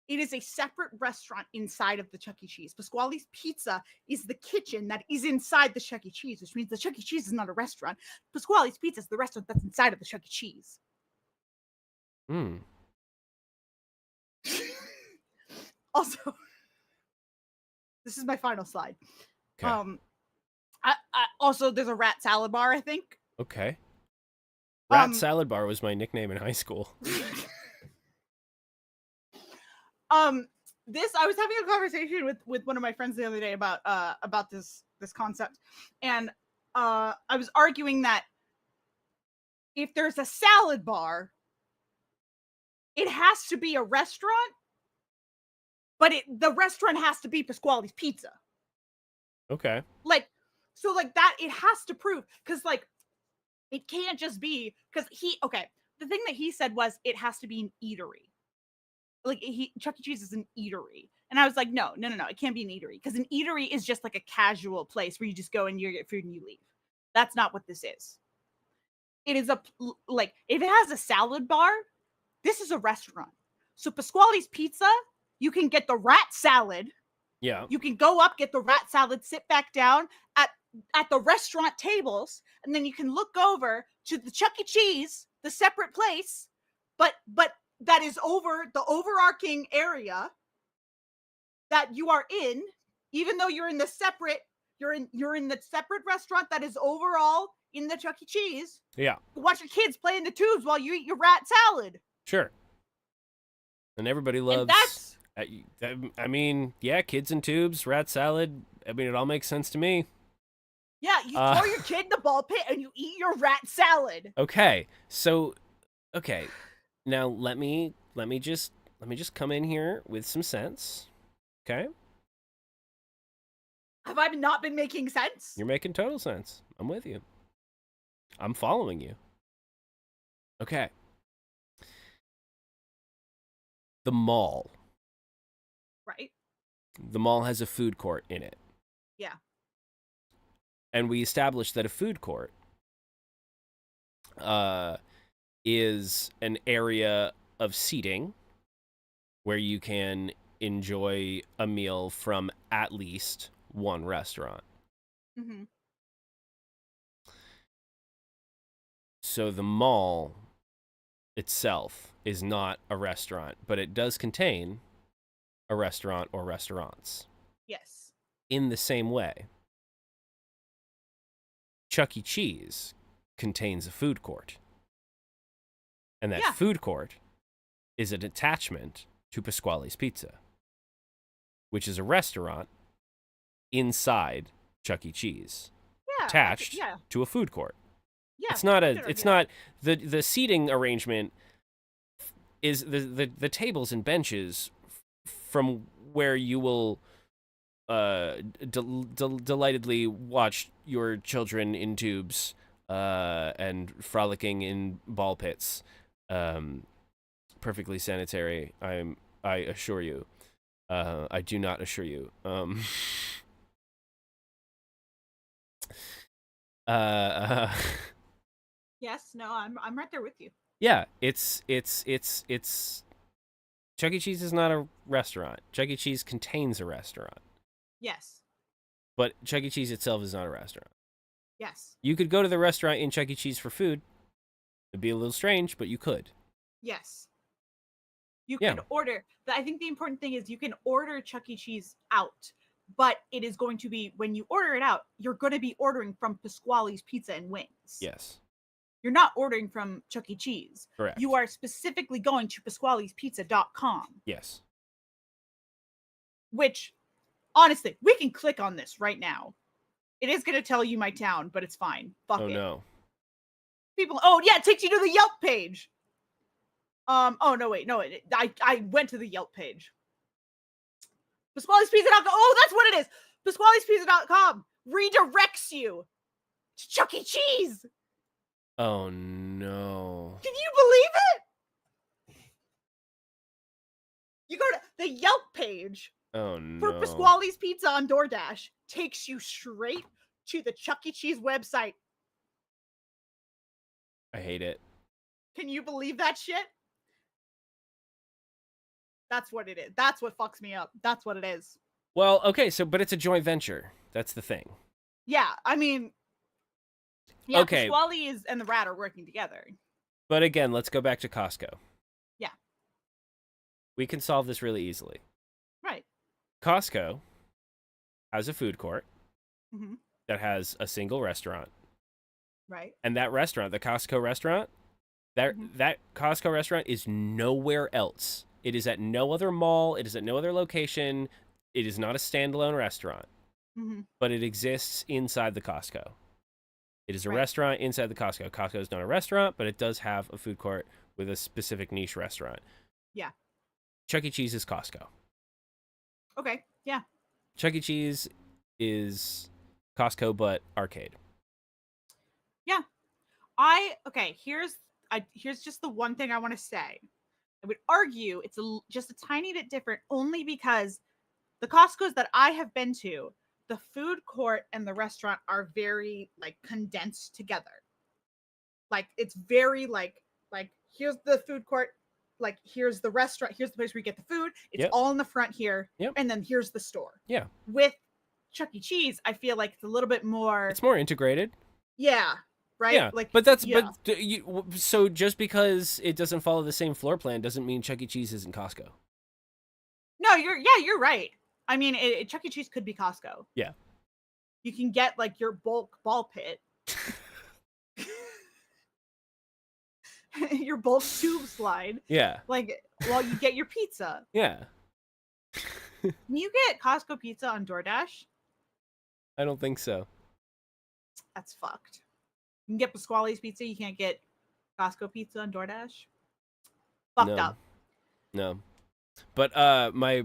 It is a separate restaurant inside of the Chuck E. Cheese. Pasquale's Pizza is the kitchen that is inside the Chuck E. Cheese, which means the Chuck E. Cheese is not a restaurant. Pasquale's Pizza is the restaurant that's inside of the Chuck E. Cheese. Hmm. Also, this is my final slide. Okay. I also there's a rat salad bar, I think. Okay. Rat Salad Bar was my nickname in high school. This I was having a conversation with one of my friends the other day about this concept, and I was arguing that if there's a salad bar, it has to be a restaurant, but the restaurant has to be Pasquale's Pizza. Okay. Like, so like that it has to prove, because like it can't just be because the thing that he said was it has to be an eatery. Like Chuck E. Cheese is an eatery. And I was like, no, it can't be an eatery, because an eatery is just like a casual place where you just go and you get food and you leave. That's not what this is. It is like, if it has a salad bar, this is a restaurant. So Pasquale's Pizza, you can get the rat salad. Yeah. You can go up, get the rat salad, sit back down at the restaurant tables, and then you can look over to the Chuck E. Cheese, the separate place, but that is over the overarching area that you are in, even though you're in the separate restaurant that is overall in the Chuck E. Cheese. Yeah. Watch your kids play in the tubes while you eat your rat salad. Sure. And everybody loves. And that's. I mean, yeah, kids in tubes, rat salad. I mean, it all makes sense to me. Yeah, you throw your kid in the ball pit and you eat your rat salad. Okay, so, okay, now let me just come in here with some sense. Okay. Have I not been making sense? You're making total sense. I'm with you. I'm following you. Okay. The mall. Right. The mall has a food court in it. Yeah. And we established that a food court is an area of seating where you can enjoy a meal from at least one restaurant. Mm-hmm. So the mall itself is not a restaurant, but it does contain a restaurant or restaurants. Yes. In the same way, Chuck E. Cheese contains a food court. And that food court is an attachment to Pasquale's Pizza, which is a restaurant inside Chuck E. Cheese, attached to a food court. Yeah, it's not the seating arrangement is the tables and benches from where you will delightedly watch your children in tubes and frolicking in ball pits. Perfectly sanitary. I assure you. I do not assure you. Yes, no, I'm right there with you. Yeah, it's Chuck E. Cheese is not a restaurant. Chuck E. Cheese contains a restaurant. Yes. But Chuck E. Cheese itself is not a restaurant. Yes. You could go to the restaurant in Chuck E. Cheese for food. It'd be a little strange, but you could. Yes. You Yeah. could order. I think the important thing is you can order Chuck E. Cheese out, but it is going to be, when you order it out, you're going to be ordering from Pasquale's Pizza and Wings. Yes. You're not ordering from Chuck E. Cheese. Correct. You are specifically going to pasqualespizza.com. Yes. Which, honestly, we can click on this right now. It is going to tell you my town, but it's fine. Fuck it. Oh no. People, oh yeah, it takes you to the Yelp page. Oh no, wait, no, I went to the Yelp page. Pasqualespizza.com. Oh, that's what it is. Pasqualespizza.com redirects you to Chuck E. Cheese. Oh no. Can you believe it? You go to the Yelp page Oh no. for Pasquale's Pizza on DoorDash, takes you straight to the Chuck E. Cheese website. I hate it. Can you believe that shit? That's what it is. That's what fucks me up. That's what it is. Well, okay, but it's a joint venture. That's the thing. Yeah, I mean, yeah, Okay. Pasquale and the Rat are working together. But again, let's go back to Costco. Yeah. We can solve this really easily. Right. Costco has a food court Mhm. that has a single restaurant. Right. And that restaurant, the Costco restaurant, that Costco restaurant is nowhere else. It is at no other mall. It is at no other location. It is not a standalone restaurant, but it exists inside the Costco. It is a restaurant inside the Costco. Costco is not a restaurant, but it does have a food court with a specific niche restaurant. Yeah. Chuck E. Cheese is Costco. Okay. Yeah. Chuck E. Cheese is Costco, but arcade. Yeah. Here's just the one thing I want to say. I would argue it's just a tiny bit different, only because the Costcos that I have been to, the food court and the restaurant are very like condensed together. Like it's very like here's the food court, like here's the restaurant, here's the place where you get the food. It's all in the front here, and then here's the store. Yeah. With Chuck E. Cheese, I feel like it's a little bit more. It's more integrated. Yeah. Right. Yeah. Like, but so just because it doesn't follow the same floor plan doesn't mean Chuck E. Cheese isn't Costco. No, you're right. I mean, Chuck E. Cheese could be Costco. Yeah. You can get like your bulk ball pit. Your bulk tube slide. Yeah. Like while you get your pizza. Yeah. Can you get Costco pizza on DoorDash? I don't think so. That's fucked. You can get Pasquale's pizza. You can't get Costco pizza on DoorDash. Fucked up. No. But my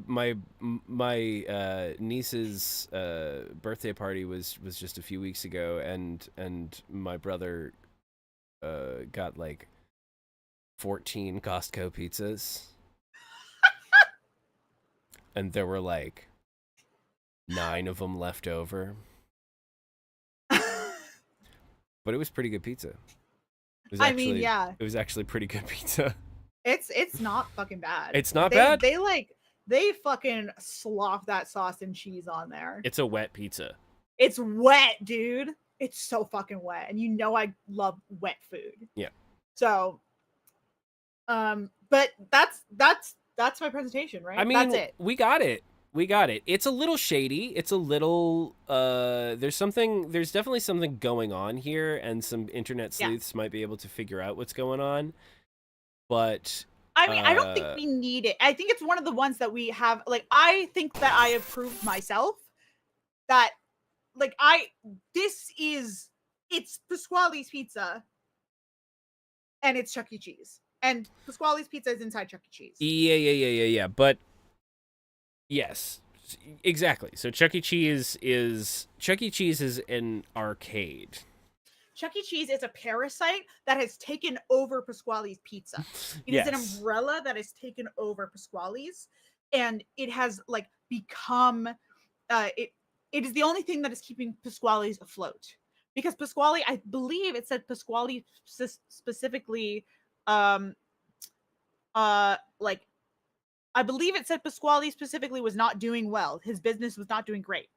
niece's birthday party was just a few weeks ago, and my brother got like 14 Costco pizzas. And there were like 9 of them left over. But it was pretty good pizza. It was actually pretty good pizza. It's not fucking bad. It's not bad. They fucking slop that sauce and cheese on there. It's a wet pizza. It's wet, dude. It's so fucking wet, and you know I love wet food. Yeah. So, but that's my presentation, right? I mean, that's it. We got it. It's a little shady. It's a little there's definitely something going on here, and some internet sleuths might be able to figure out what's going on. But I mean, I don't think we need it. I think it's one of the ones that we have. Like, I think that I have proved myself that, like, it's Pasquale's Pizza, and it's Chuck E. Cheese, and Pasquale's Pizza is inside Chuck E. Cheese. Yeah. But yes, exactly. So Chuck E. Cheese is an arcade. Chuck E. Cheese is a parasite that has taken over Pasquale's Pizza. It is an umbrella that has taken over Pasquale's, and it has like become it is the only thing that is keeping Pasquale's afloat. Because Pasquale, I believe it said Pasquale specifically, like I believe it said Pasquale specifically was not doing well. His business was not doing great.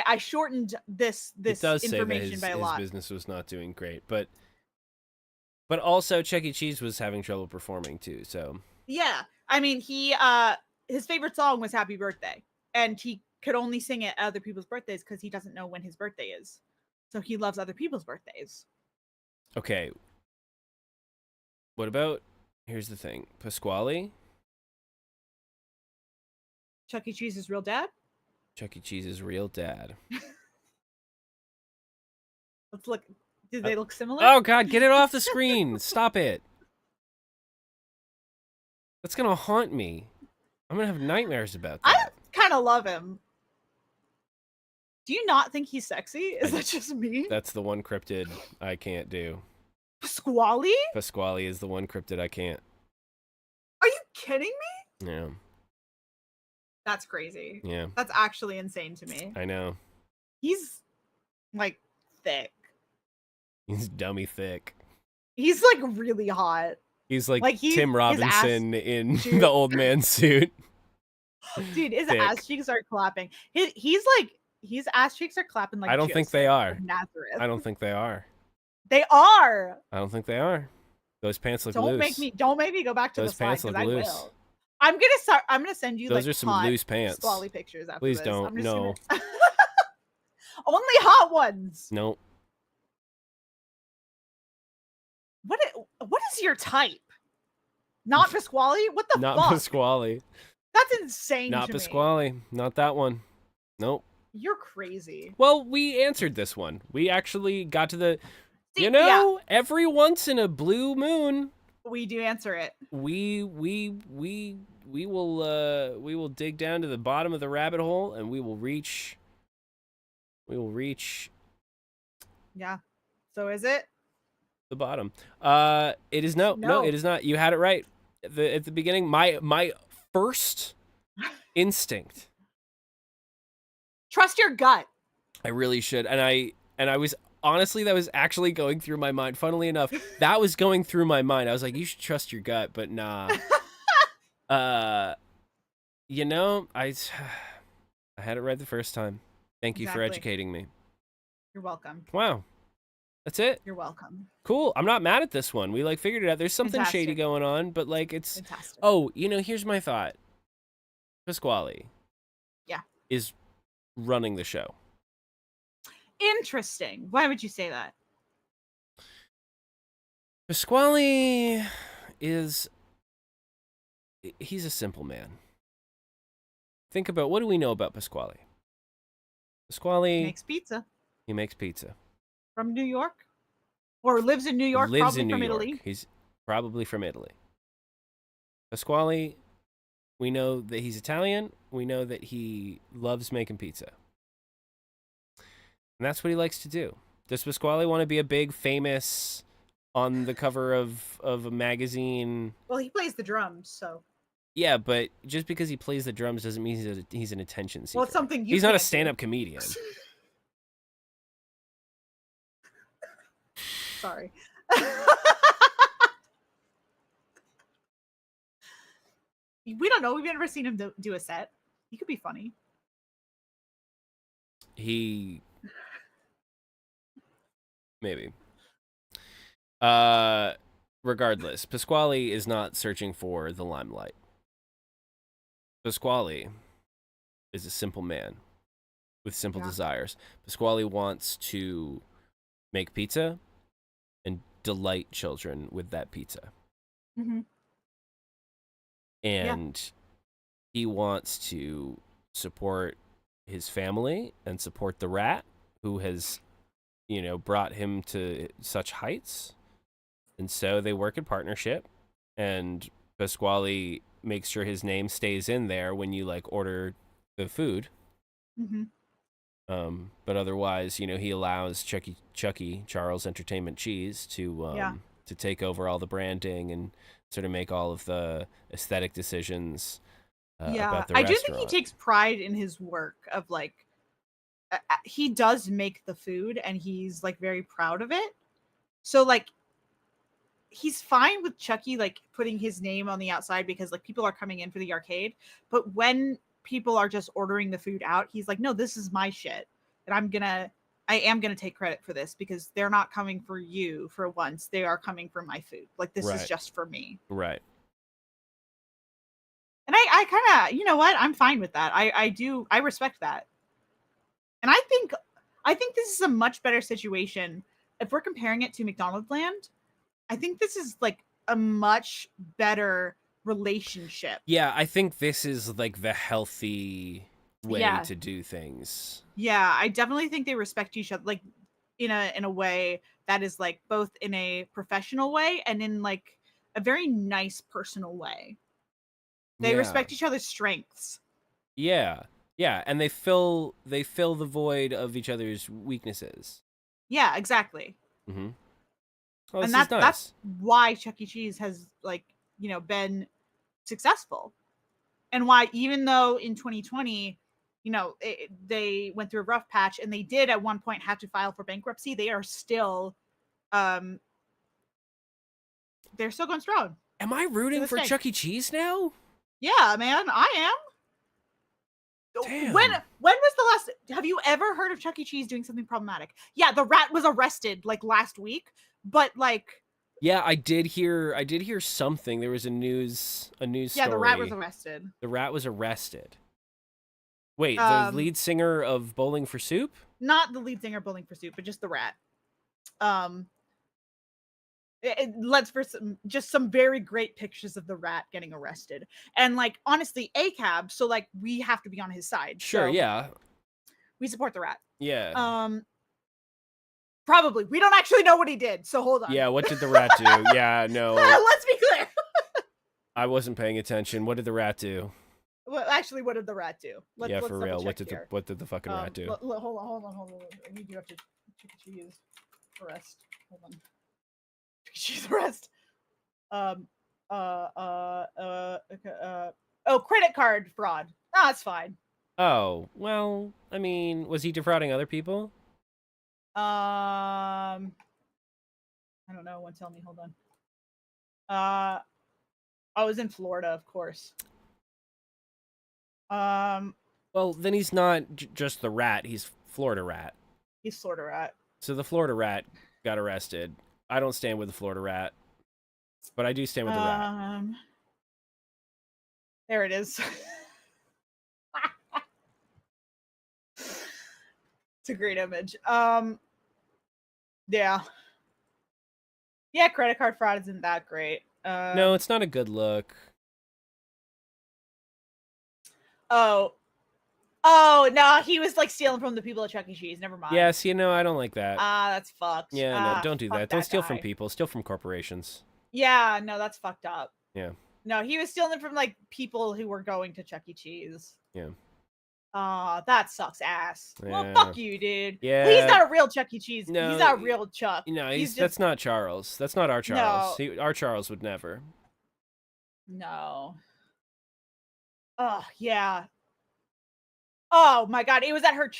I shortened this It does say that information by a his lot. business was not doing great, but also Chuck E. Cheese was having trouble performing too. So Yeah, I mean, he his favorite song was Happy Birthday, and he could only sing it at other people's birthdays because he doesn't know when his birthday is. So he loves other people's birthdays. okay, what about? Here's the thing, Pasquale. Chuck E. Cheese's real dad. Chuck E. Cheese's real dad. Let's look. Do they look similar? Oh God, get it off the screen! Stop it! That's gonna haunt me. I'm gonna have nightmares about I that. kind of love him. Do you not think he's sexy? Is that just me? That's the one cryptid I can't do. Pasquale? Pasquale is the one cryptid I can't. Are you kidding me? Yeah, That's crazy. yeah, That's actually insane to me. I know. He's like thick. He's dummy thick. He's like really hot. He's like Like, Tim his Robinson in cheek- the old man suit. Dude, his Thick. ass cheeks are clapping. He's like his ass cheeks are clapping like I don't think Joseph they are. of Nazareth. I don't think they are. They are. I don't think they are. Those pants look Don't loose. make me go back to Those the slide pants because look I loose. will. I'm gonna send you Those like are some hot loose pants. Pasquale pictures after Please this. don't. I'm just No. gonna- Only hot ones. Nope. What is your type? Not Pasquale? What the Not fuck? Pasquale. That's insane Not to me. Pasquale. Not that one. Nope. You're crazy. Well, we answered this one. We actually got to the. See, You know, every once in a blue moon, we do answer it. we will dig down to the bottom of the rabbit hole, and we will reach. Yeah. So is it? The bottom. It is no, No. it is not. You had it right at the beginning. My first instinct. Trust your gut. I really should, and I was honestly, that was actually going through my mind. Funnily enough, that was going through my mind. I was like, you should trust your gut, but nah. You know, I had it right the first time. Thank you for Exactly. educating me. You're welcome. Wow, that's it. You're welcome. Cool. I'm not mad at this one. We like figured it out. There's something shady Fantastic. going on, but like it's. Fantastic. Oh, you know, here's my thought. Pasquale. Yeah. Is running the show. Interesting. Why would you say that? Pasquale is. He's a simple man. Think about, what do we know about Pasquale? Pasquale, Makes pizza he makes pizza. from New York, or lives in New York, Lives probably in New from York. Italy. He's probably from Italy. Pasquale, we know that he's Italian. We know that he loves making pizza. And that's what he likes to do. Does Pasquale want to be a big, famous, on the cover of a magazine? Well, he plays the drums, so. Yeah, but just because he plays the drums doesn't mean he's an attention seeker. Well, it's something you He's not a can't do. stand-up comedian. Sorry. We don't know. We've never seen him do a set. He could be funny. Maybe. Regardless, Pasquale is not searching for the limelight. Pasquale is a simple man with simple Yeah. desires. Pasquale wants to make pizza and delight children with that pizza. Mm-hmm. And he wants to support his family and support the rat who has, brought him to such heights. And so they work in partnership, and Pasquale makes sure his name stays in there when you order the food. Mm-hmm. But otherwise, he allows Chucky Charles Entertainment Cheese to take over all the branding and sort of make all of the aesthetic decisions. About the I restaurant. do think he takes pride in his work of he does make the food and he's very proud of it. So he's fine with Chucky putting his name on the outside because people are coming in for the arcade. But when people are just ordering the food out, he's like, no, this is my shit. And I am gonna take credit for this because they're not coming for you for once. They are coming for my food. Like this is Right. just for me. Right. And I kind of, you know what? I'm fine with that. I respect that. And I think this is a much better situation if we're comparing it to McDonald's Land. I think this is like a much better relationship. Yeah, I think this is like the healthy way Yeah. to do things. Yeah, I definitely think they respect each other, like in a way that is like both in a professional way and in like a very nice personal way. They Yeah. respect each other's strengths. Yeah. Yeah, and they fill the void of each other's weaknesses. Yeah, exactly. Mm-hmm. Well, And this is nice. that's why Chuck E. Cheese has like, you know, been successful. And why even though in 2020, you know, they went through a rough patch and they did at one point have to file for bankruptcy, they are still they're still going strong. Am I rooting for day. Chuck E. Cheese now? Yeah, man, I am. Damn. When was the last? Have you ever heard of Chuck E. Cheese doing something problematic? Yeah, the rat was arrested like last week, but like. Yeah, I did hear something. There was a news story. Yeah, the rat was arrested. The rat was arrested. Wait, the lead singer of Bowling for Soup? Not the lead singer of Bowling for Soup, but just the rat. Let's for some very great pictures of the rat getting arrested, and like honestly, ACAB. So like we have to be on his side. Sure, so yeah. We support the rat. Yeah. Probably. We don't actually know what he did, so hold on. Yeah, what did the rat do? Yeah, no. Let's be clear. I wasn't paying attention. What did the rat do? Well, actually, what did the rat do? Let's for real. What did the fucking rat do? Hold on. We do have to Chuck E. Cheese arrest. Hold on. Chuck E. Cheese arrest. Credit card fraud. Ah, that's fine. Oh, well, I mean, was he defrauding other people? I don't know. One tell me. Hold on. I was in Florida, of course. Well, then he's not just the rat. He's Florida rat. He's Florida rat. So the Florida rat got arrested. I don't stand with the Florida rat, but I do stand with the rat. There it is. It's a great image. Yeah. Yeah, credit card fraud isn't that great. No, it's not a good look. Oh, no, he was like stealing from the people at Chuck E. Cheese. Never mind. Yes, you know, I don't like that. That's fucked. Yeah, no, don't do that. Don't steal from people. Steal from corporations. Yeah, no, that's fucked up. Yeah. No, he was stealing from like people who were going to Chuck E. Cheese. Yeah. That sucks ass. Yeah. Well, fuck you, dude. Yeah. Well, he's not a real Chuck E. Cheese. No, he's not a real Chuck. No, that's not Charles. That's not our Charles. No. Our Charles would never. No. Oh, yeah. Oh, my God. It was at her...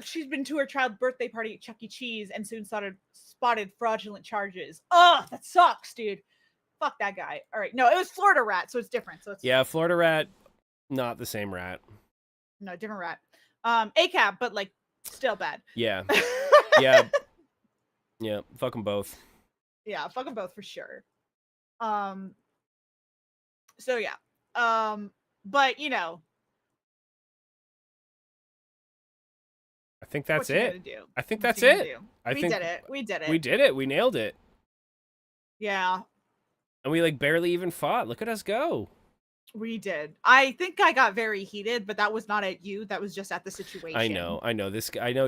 She's been to her child's birthday party at Chuck E. Cheese and soon spotted fraudulent charges. Oh, that sucks, dude. Fuck that guy. All right. No, it was Florida rat, so it's different. So it's yeah, Florida rat, not the same rat. No, different rat. ACAB, but like still bad. Yeah. Yeah. Yeah. Fuck them both. Yeah, fuck them both for sure. So yeah. But you know. I think that's it. I think that's it. We did it. We did it. We did it. We nailed it. Yeah. And we like barely even fought. Look at us go. We did. I think I got very heated, but that was not at you. That was just at the situation. I know. I know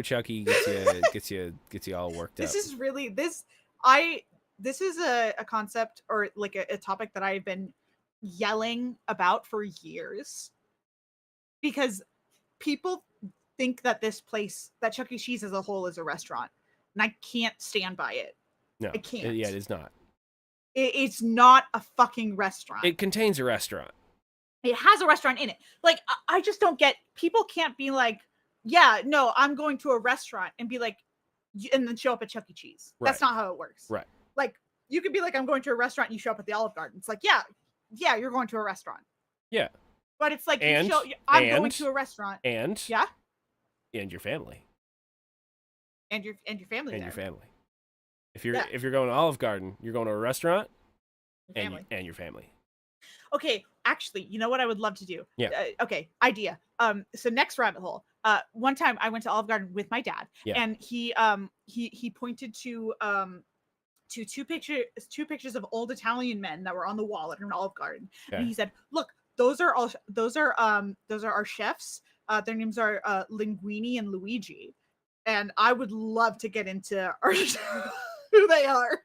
Chucky gets you all worked this up. This is really this is a concept or like a topic that I've been yelling about for years. Because people think that this place, that Chuck E. Cheese as a whole is a restaurant. And I can't stand by it. No. I can't. Yeah, it is not. It's not a fucking restaurant. It contains a restaurant. It has a restaurant in it. Like, I just don't get, people can't be like, yeah, no, I'm going to a restaurant and be like, and then show up at Chuck E. Cheese. Right. That's not how it works. Right. Like, you could be like, I'm going to a restaurant and you show up at the Olive Garden. It's like, yeah, you're going to a restaurant. Yeah. But it's like, I'm going to a restaurant. And? Yeah. And your family. and your family and there. your family. If you're Yeah. if you're going to Olive Garden, you're going to a restaurant Your family. and your family. Okay, actually, you know what I would love to do? Yeah. Okay, idea. So next rabbit hole. One time I went to Olive Garden with my dad, Yeah. and he pointed to two pictures of old Italian men that were on the wall at an Olive Garden, and Okay. he said, "Look, those are our chefs. Their names are Linguini and Luigi, and I would love to get into who they are."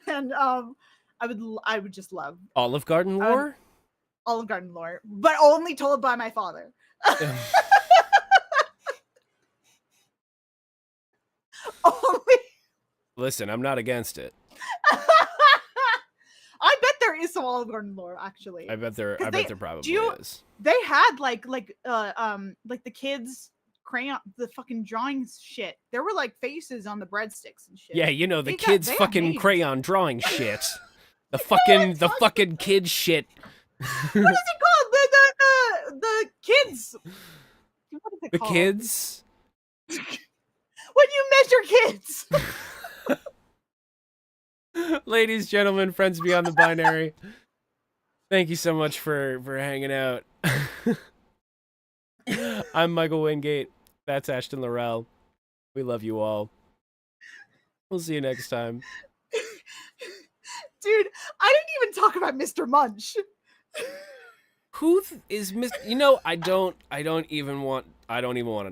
And I would just love Olive Garden lore? Olive Garden lore, but only told by my father. Only. Listen, I'm not against it. I bet there is some Olive Garden lore, actually. I bet there probably is. They had like the kids crayon, the fucking drawings shit. There were like faces on the breadsticks and shit. Yeah, you know, the They kids have fucking names. crayon drawing shit. The fucking kid shit. What is it called? The kids. What is it The called? kids? When you measure kids. Ladies, gentlemen, friends beyond the binary. Thank you so much for hanging out. I'm Michael Wingate. That's Ashton Laurel. We love you all. We'll see you next time. Dude, I didn't even talk about Mr. Munch. Who is Mr. You know, I don't even want to